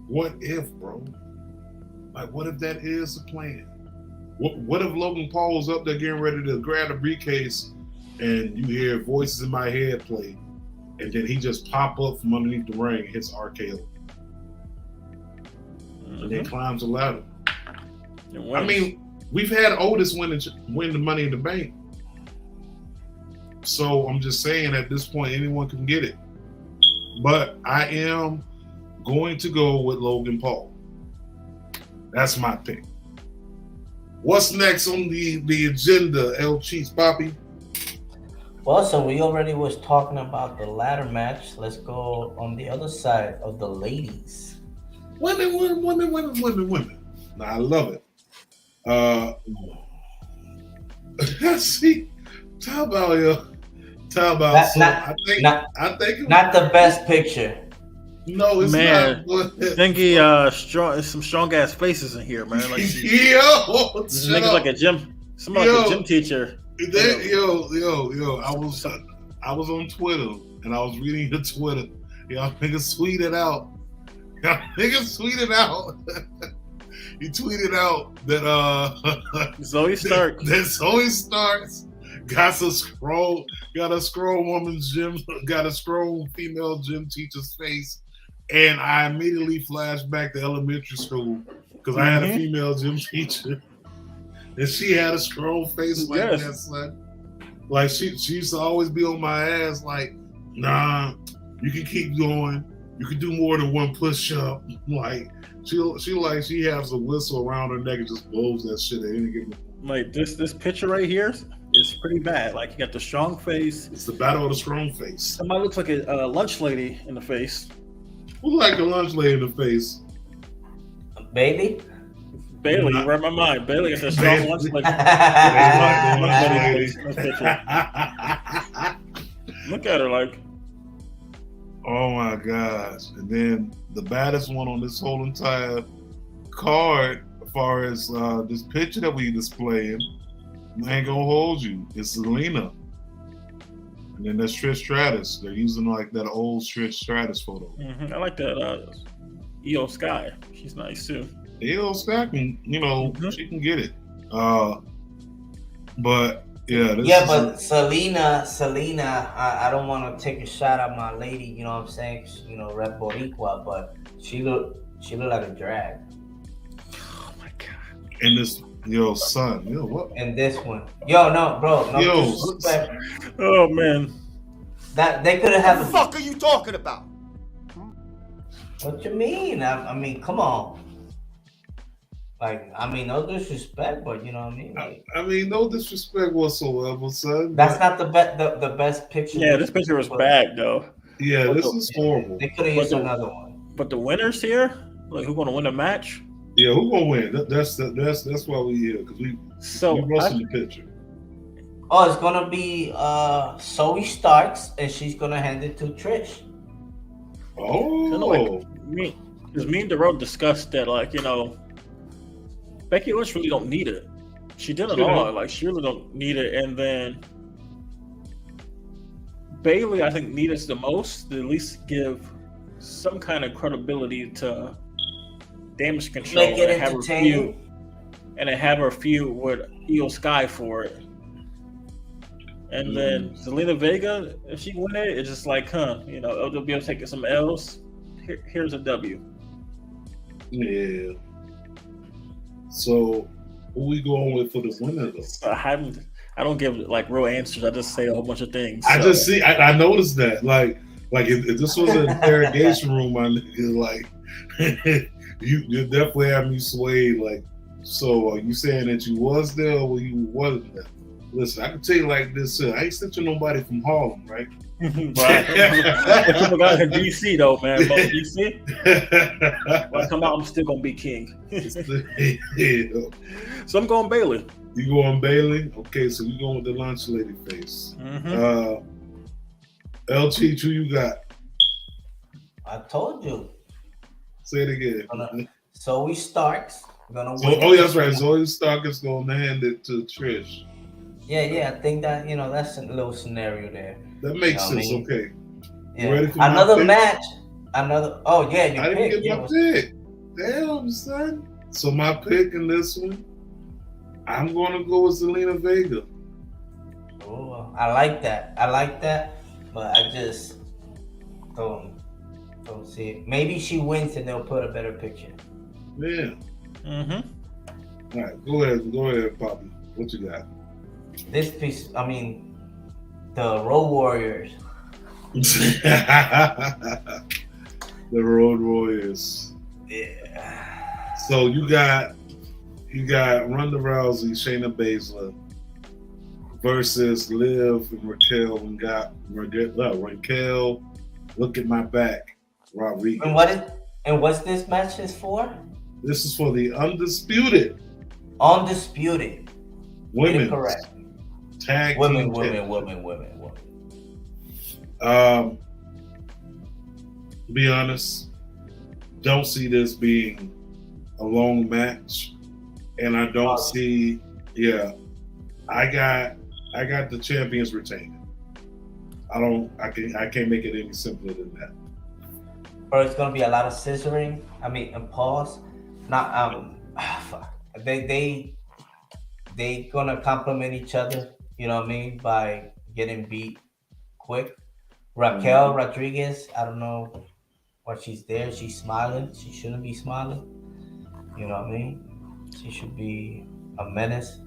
What if, bro? Like, what if that is the plan? What if Logan Paul was up there getting ready to grab a briefcase, and you hear Voices in My Head play, and then he just pop up from underneath the ring and hits RKO? And then climbs the ladder. I mean, we've had Otis win the Money in the Bank. So I'm just saying, at this point, anyone can get it. But I am going to go with Logan Paul. That's my pick. What's next on the agenda, El Cheese Poppy? Well, so we already was talking about the ladder match. Let's go on the other side of the ladies. Women. Nah, I love it. See, talk about. I think not the best picture. No, it's man, not. I think he some strong ass faces in here, man. Like Yo, this nigga's like a gym teacher. Yo, I was on Twitter and I was reading your Twitter. Y'all niggas tweeted out. He tweeted out that Zoe Stark. That Zoe Starks got a scroll woman's gym, got a scroll female gym teacher's face. And I immediately flashed back to elementary school because I had a female gym teacher, and she had a scroll face like that, son. Like she used to always be on my ass, like, nah, you can keep going. You can do more than one push up. Like she has a whistle around her neck and just blows that shit at any given. Like this picture right here is pretty bad. Like you got the strong face. It's the battle of the strong face. Somebody looks like a lunch lady in the face. Who like a lunch lady in the face? Bailey, you read my mind. Bailey is a strong lunch lady. Look at her like. Oh my gosh. And then the baddest one on this whole entire card, as far as this picture that we displaying, I ain't gonna hold you. It's Selena. And then that's Trish Stratus. They're using like that old Trish Stratus photo. I like that EO Sky. She's nice too. EO Sky can, she can get it. But yeah. But Selena, I don't want to take a shot at my lady, you know what I'm saying? Rep Boricua, but she look like a drag. Oh my god. And this, son, what? And this one, no, bro, no disrespect. Oh man, that they could have had. What the fuck are you talking about? What you mean? I mean, come on. Like, I mean, no disrespect, but you know what I mean. Like, I mean, no disrespect whatsoever, son. That's not the best picture. Yeah, this picture was bad though. Yeah, this is horrible. They could have used another one. But the winners here, like who's gonna win the match? Yeah, who gonna win? That's why we here because we rustled the picture. Oh, it's gonna be Zoe Starks, and she's gonna hand it to Trish. Oh, because me and Darrell discussed that, like, you know, Becky Lynch really don't need it. She did it all. Like, she really don't need it. And then Bayley, I think, needs it the most to at least give some kind of credibility to Damage Control. Make it entertaining. And then have her feud with Io Sky for it. And then Zelina Vega, if she win it, it's just like, you know, LWO taking some L's. Here's a W. Yeah. So, who we going with for the winner, though? So I don't give like real answers. I just say a whole bunch of things. So. I just see. I noticed that. Like if this was an interrogation room, my nigga, like you definitely have me swayed. Like, so are you saying that you was there or you wasn't there? Listen, I can tell you like this. I ain't snitching nobody from Harlem, right? Right. People got in DC though, man. But DC, when I come out, I'm still gonna be king. So I'm going Bayley. You going Bayley? Okay, so we going with the lunch lady face. El Cheech, who you got? I told you. Say it again. Zoe Starks gonna win. Oh, that's right. Zoe Stark is gonna hand it to Trish. Yeah. I think that, you know, that's a little scenario there. That makes sense. I mean? Okay. Yeah. Ready for another match? Oh yeah, you I didn't get my pick. Damn, son. So my pick in this one, I'm gonna go with Zelina Vega. Oh, I like that, but I just don't see it. Maybe she wins and they'll put a better picture. Yeah. All right, go ahead, Poppy. What you got? This piece, I mean, the Road Warriors. The Road Warriors. Yeah. So you got Ronda Rousey, Shayna Baszler versus Liv and Raquel, and got Raquel. Look at my back, Rodriguez. And what's this match is for? This is for the undisputed women. Correct. Tag women. To be honest, don't see this being a long match, and I don't see. Yeah, I got the champions retaining. I can't make it any simpler than that. Or it's gonna be a lot of scissoring. I mean, and pause. Not They gonna compliment each other. You know what I mean, by getting beat quick. Raquel Rodriguez, I don't know why she's there. She's smiling. She shouldn't be smiling. You know what I mean? She should be a menace.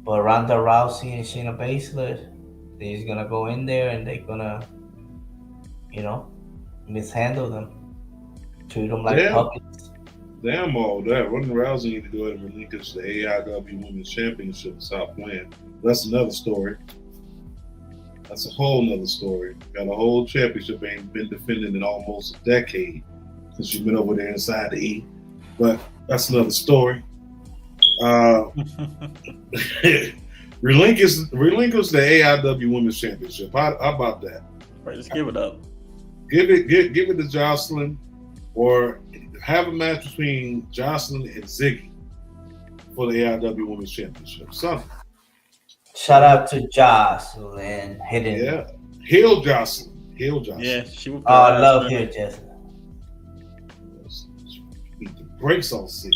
But Ronda Rousey and Shayna Baszler, they're just gonna go in there and they're gonna, you know, mishandle them. Treat them like puppets. Damn all that. Ronda Rousey need to go ahead and relinquish the AIW Women's Championship and stop playing. That's another story. That's a whole nother story. Got a whole championship ain't been defended in almost a decade since she's been over there inside the E. But that's another story. Relinquish the AIW Women's Championship. How about that? Right, just give it up. Give it to Jocelyn, or have a match between Jocelyn and Ziggy for the AIW Women's Championship. Something. Shout out to Jocelyn. Yeah. Heel Jocelyn. Yeah, she would. I love Heel Jocelyn. Beat the brakes on Ziggy.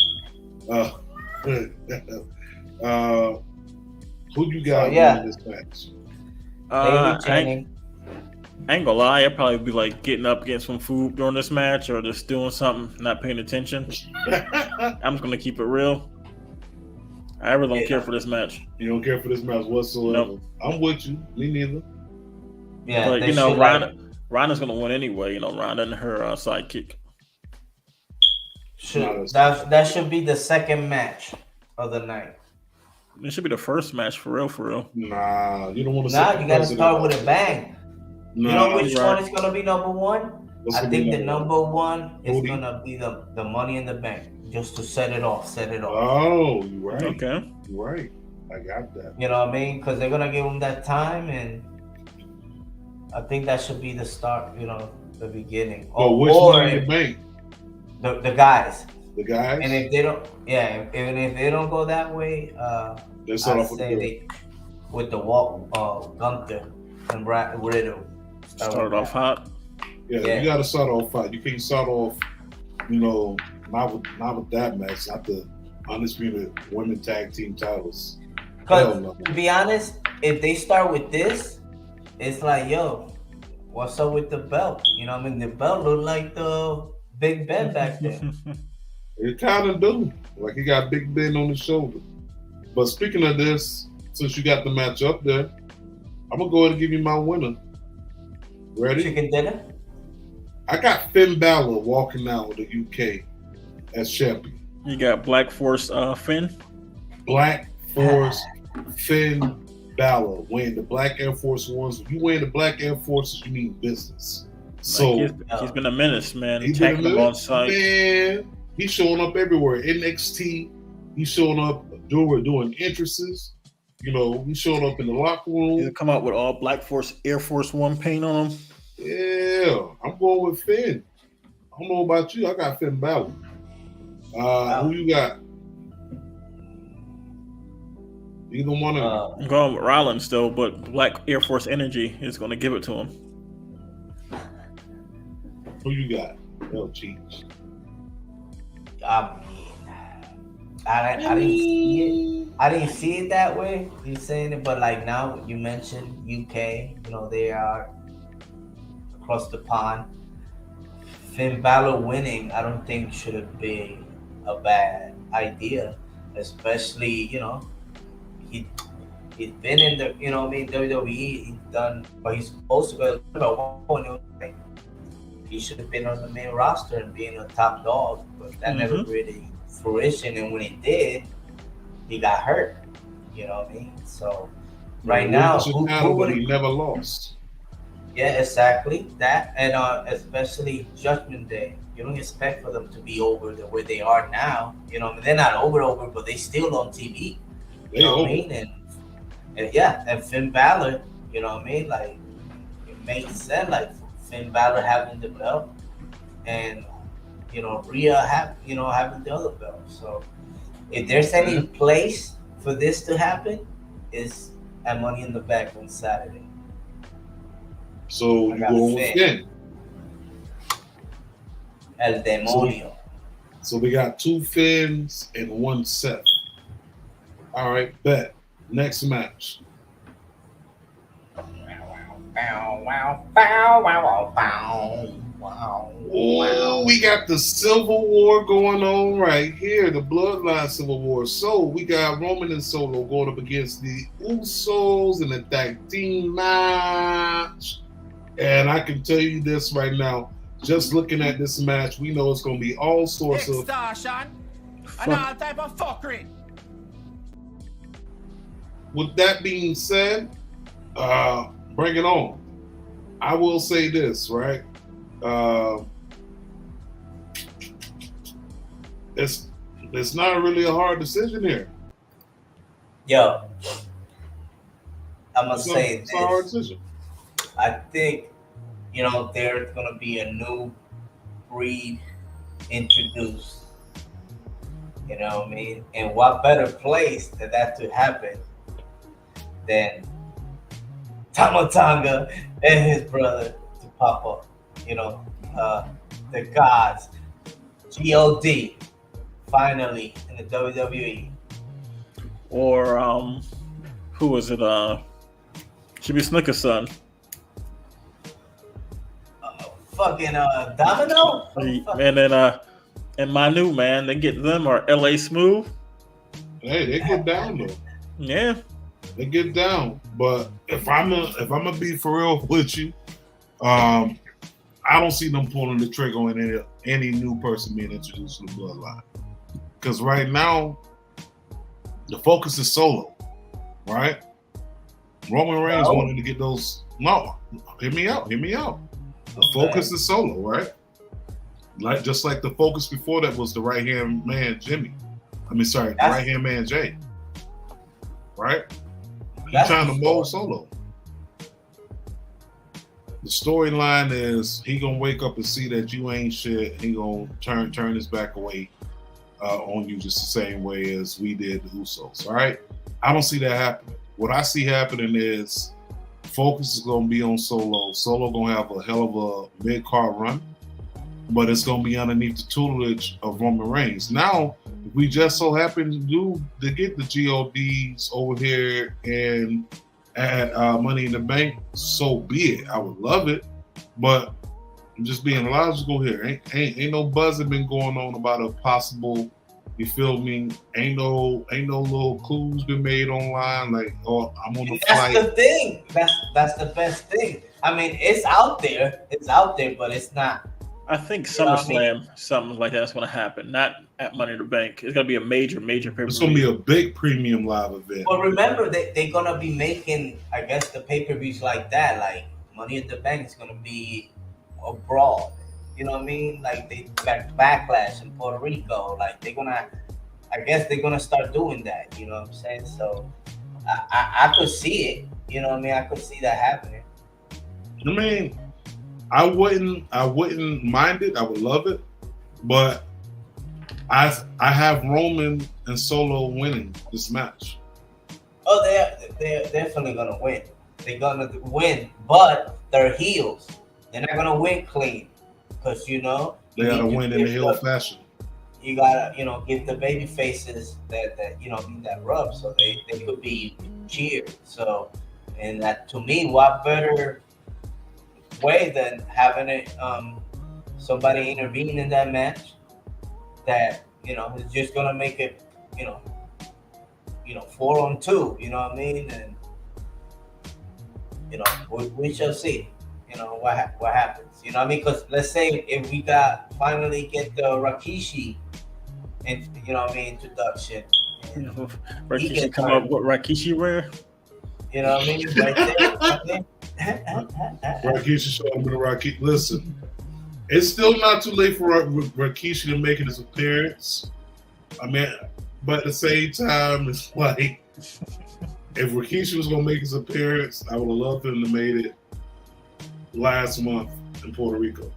Who you got in this match? I ain't gonna lie, I'd probably be like getting up, getting some food during this match, or just doing something, not paying attention. I'm just gonna keep it real. I really don't care for this match. You don't care for this match whatsoever. Nope. I'm with you. Me neither. Yeah, but you know, Ronda's gonna win anyway. You know, Ronda and her sidekick. That should be the second match of the night. It should be the first match for real. Nah, you don't want to. Nah, you gotta start with a bang. Nah, you know which one is gonna be number one? I think the number one is Cody? gonna be the Money in the Bank. just to set it off. Oh, you're right. Okay. You're right. I got that. You know what I mean? Because they're gonna give him that time, and I think that should be the start. You know, the beginning. But which one you make? The guys. The guys. And if they don't, even if they don't go that way, they start off with the Gunther and Riddle. Start off hot. Yeah, you got to start off hot. You can't start off, not with that match, not the undisputed women tag team titles. Because to be honest, if they start with this, it's like, yo, what's up with the belt? You know what I mean? The belt looked like the Big Ben back there. It kind of do. Like he got Big Ben on his shoulder. But speaking of this, since you got the match up there, I'm going to go ahead and give you my winner. Ready? Chicken dinner? I got Finn Balor walking out with the UK as champion. You got Black Force Finn? Black Force Finn Balor wearing the Black Air Force Ones. If you wearing the Black Air Forces, you mean business. So he's been a menace, man. He's Attacking them on site. Man, he's showing up everywhere. NXT, he's showing up doing entrances. He's showing up in the locker room. He'll come out with all Black Force Air Force One paint on him. Yeah, I'm going with Finn. I don't know about you. I got Finn Balor. Who you got? Either one of them. I'm going with Rollins still, but Black Air Force Energy is going to give it to him. Who you got? No cheats. I didn't see it. I didn't see it that way. You saying it, but like now you mentioned UK. They are across the pond. Finn Balor winning, I don't think should have been a bad idea, especially he's been in the WWE. He's done what he's supposed to be. He should have been on the main roster and being a top dog, but that never really fruition. And when he did, he got hurt. You know what I mean? So right now, who would he never lost? Yeah, exactly that, and especially Judgment Day. You don't expect for them to be over the way they are now. They're not over, but they still on TV. You know what I mean? And Finn Balor. You know what I mean? Like it makes sense. Like Finn Balor having the belt, and Rhea having the other belt. So if there's any place for this to happen, is at Money in the Bank on Saturday. So you go with Finn. El Demonio. So we got 2 Finns and 1 Seth. All right, bet. Next match. Oh, we got the Civil War going on right here, the Bloodline Civil War. So we got Roman and Solo going up against the Usos in a tag team match. And I can tell you this right now, just looking at this match, we know it's going to be all sorts of extortion and all type of fuckery. With that being said, bring it on. I will say this, right? It's not really a hard decision here. Yo, I'm gonna say it's a hard decision. I think there's gonna be a new breed introduced. You know what I mean? And what better place for that to happen than Tama Tonga and his brother to pop up. The gods, God, finally in the WWE. Or who was it? Should be Snuka's son. Fucking Domino. And then and my new man, they get them or LA Smooth. Hey, they get down though. Yeah. They get down. But if I'm gonna be for real with you, I don't see them pulling the trigger on any new person being introduced to the Bloodline. Because right now, the focus is Solo, right? Roman Reigns wanted to get those. No, hear me out. The focus is Solo, right? Like just like the focus before that was the right hand man Jimmy. The right hand man Jay. Right? He's trying to mold Solo. The storyline is he gonna wake up and see that you ain't shit. He gonna turn his back away on you just the same way as we did the Usos. All right, I don't see that happening. What I see happening is focus is gonna be on Solo. Solo gonna have a hell of a mid-card run, but it's gonna be underneath the tutelage of Roman Reigns. Now, if we just so happen to get the GODs over here and at Money in the Bank, so be it. I would love it, but I'm just being logical here. Ain't no buzzing been going on about a possible. You feel me? Ain't no little clues been made online like, oh, I'm on the flight. That's the thing. That's the best thing. I mean, it's out there. It's out there, but it's not. I think SummerSlam, something like that's going to happen. Not at Money in the Bank. It's going to be a major pay-per-view. It's going to be a big premium live event. But remember, they're going to be making, I guess, the pay-per-views like that. Like Money in the Bank is going to be a brawl. You know what I mean? Like they got Backlash in Puerto Rico. Like I guess they're going to start doing that. You know what I'm saying? So I could see it. You know what I mean? I could see that happening. I mean, I wouldn't mind it. I would love it, but I have Roman and Solo winning this match. Oh, they're definitely gonna win. They're gonna win, but they're heels. They're not gonna win clean because they gotta win in the heel fashion. You gotta give the baby faces that rub, so they could be cheered. So, and that to me, what better way than having it somebody intervene in that match that is just gonna make it 4-on-2, you know what I mean? And we shall see what happens, you know what I mean? Because let's say if we finally get the Rikishi introduction, Rikishi come up with Rikishi wear, you know what I mean? Right there. Rikishi showed up with a Rikishi. Listen, it's still not too late for Rikishi to make his appearance. I mean, but at the same time, it's like if Rikishi was gonna make his appearance, I would have loved him to made it last month in Puerto Rico.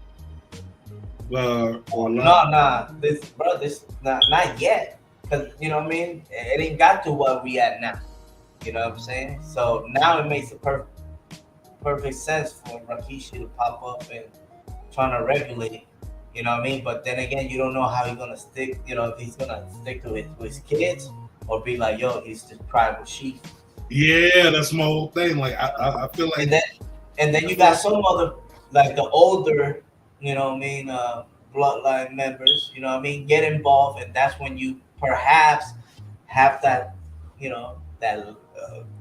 This not yet, because you know what I mean. It ain't got to what we at now. You know what I'm saying? So now it makes a perfect sense for Rikishi to pop up and trying to regulate, you know what I mean? But then again, you don't know how he's gonna stick, if he's gonna stick to his kids or be like, yo, he's just tribal chief. Yeah, that's my whole thing. Like I feel like and then you got some other, like the older, you know what I mean, bloodline members, you know what I mean, get involved, and that's when you perhaps have that, that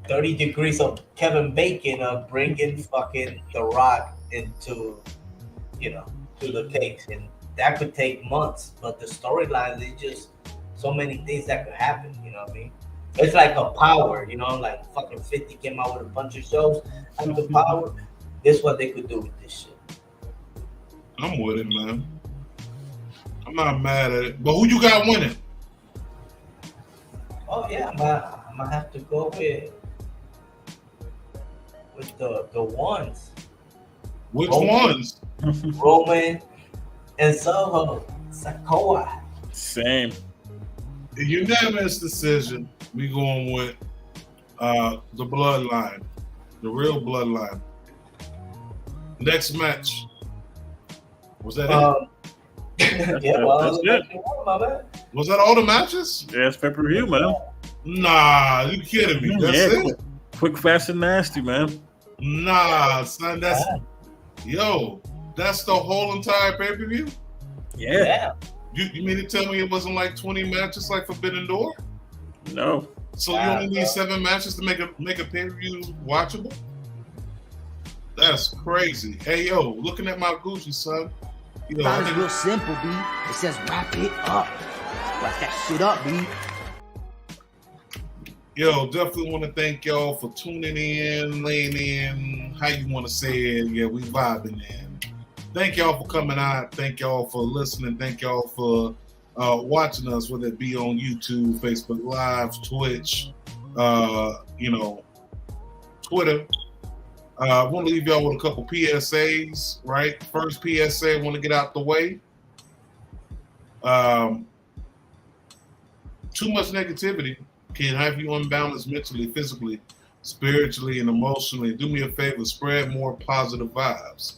30 degrees of Kevin Bacon of bringing fucking The Rock into, to the case. And that could take months, but the storylines, it's just so many things that could happen, you know what I mean? It's like a Power, like fucking 50 came out with a bunch of shows. And the Power, this is what they could do with this shit. I'm with it, man. I'm not mad at it. But who you got winning? Oh, yeah, I'm gonna have to go with the ones. Which ones? Roman and Soho. Sakoa. Same. A unanimous decision. We going with the bloodline. The real bloodline. Next match. Was that it? Yeah, well, that's it. Was that all the matches? Yeah, it's pay-per-view, man. Nah, you kidding me? That's it? Quick, fast, and nasty, man. Nah, son, that's the whole entire pay-per-view? Yeah. You mean to tell me it wasn't like 20 matches like Forbidden Door? No. So you only need 7 matches to make a pay-per-view watchable? That's crazy. Hey, yo, looking at my Gucci, son. It's real simple, B. It says wrap it up. Wrap that shit up, B. Yo, definitely want to thank y'all for tuning in, laying in, how you want to say it. Yeah, we vibing in. thank y'all for coming out. Thank y'all for listening. Thank y'all for watching us, whether it be on YouTube, Facebook Live, Twitch, Twitter. I want to leave y'all with a couple PSAs, right? First PSA, I want to get out the way. Too much negativity can have you unbalanced mentally, physically, spiritually, and emotionally. Do me a favor, spread more positive vibes.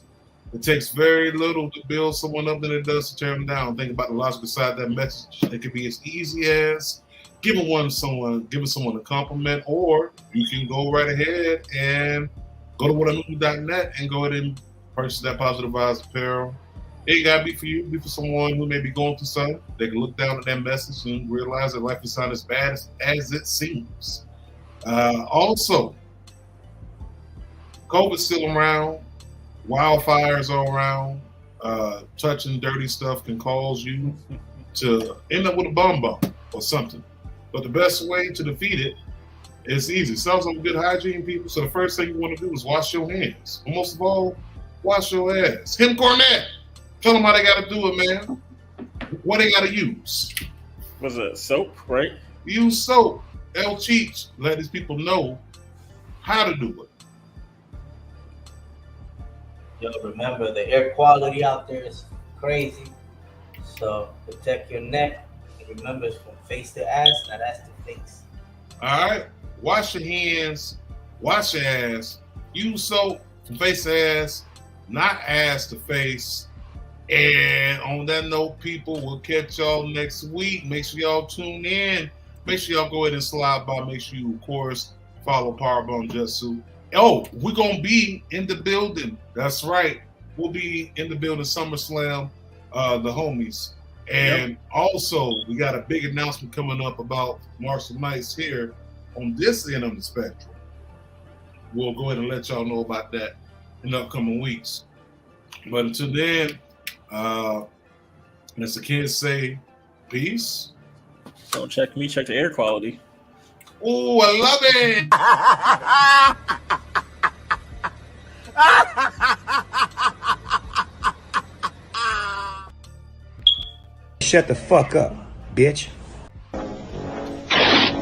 It takes very little to build someone up than it does to tear them down. Think about the logic beside that message. It could be as easy as giving someone a compliment, or you can go right ahead and go to whatamove.net and go ahead and purchase that positive vibes apparel. It ain't gotta be for you, be for someone who may be going through something. They can look down at that message and realize that life is not as bad as it seems. Also, COVID's still around. Wildfires are around. Touching dirty stuff can cause you to end up with a bomb or something. But the best way to defeat it is easy. Sounds like good hygiene, people. So the first thing you want to do is wash your hands. And most of all, wash your ass. Kim Cornette, tell them how they got to do it, man. What they got to use. Was it soap, right? Use soap. El Cheech, let these people know how to do it. Yo, remember, the air quality out there is crazy. So protect your neck. And remember, it's from face to ass, not ass to face. All right. Wash your hands. Wash your ass. Use soap from face to ass, not ass to face. And on that note, people, we'll catch y'all next week. Make sure y'all tune in. Make sure y'all go ahead and slide by. Make sure you, of course, follow Powerbomb Jutsu. Oh, we're going to be in the building. That's right. We'll be in the building SummerSlam, the homies. And also, we got a big announcement coming up about martial nights here on this end of the spectrum. We'll go ahead and let y'all know about that in the upcoming weeks. But until then, as the kids say, peace. Don't check me, check the air quality. Oh, I love it. Shut the fuck up, bitch.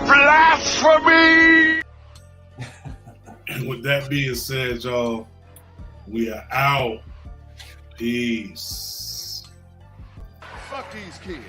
Blasphemy! And with that being said, y'all, we are out. Peace. Fuck these kids.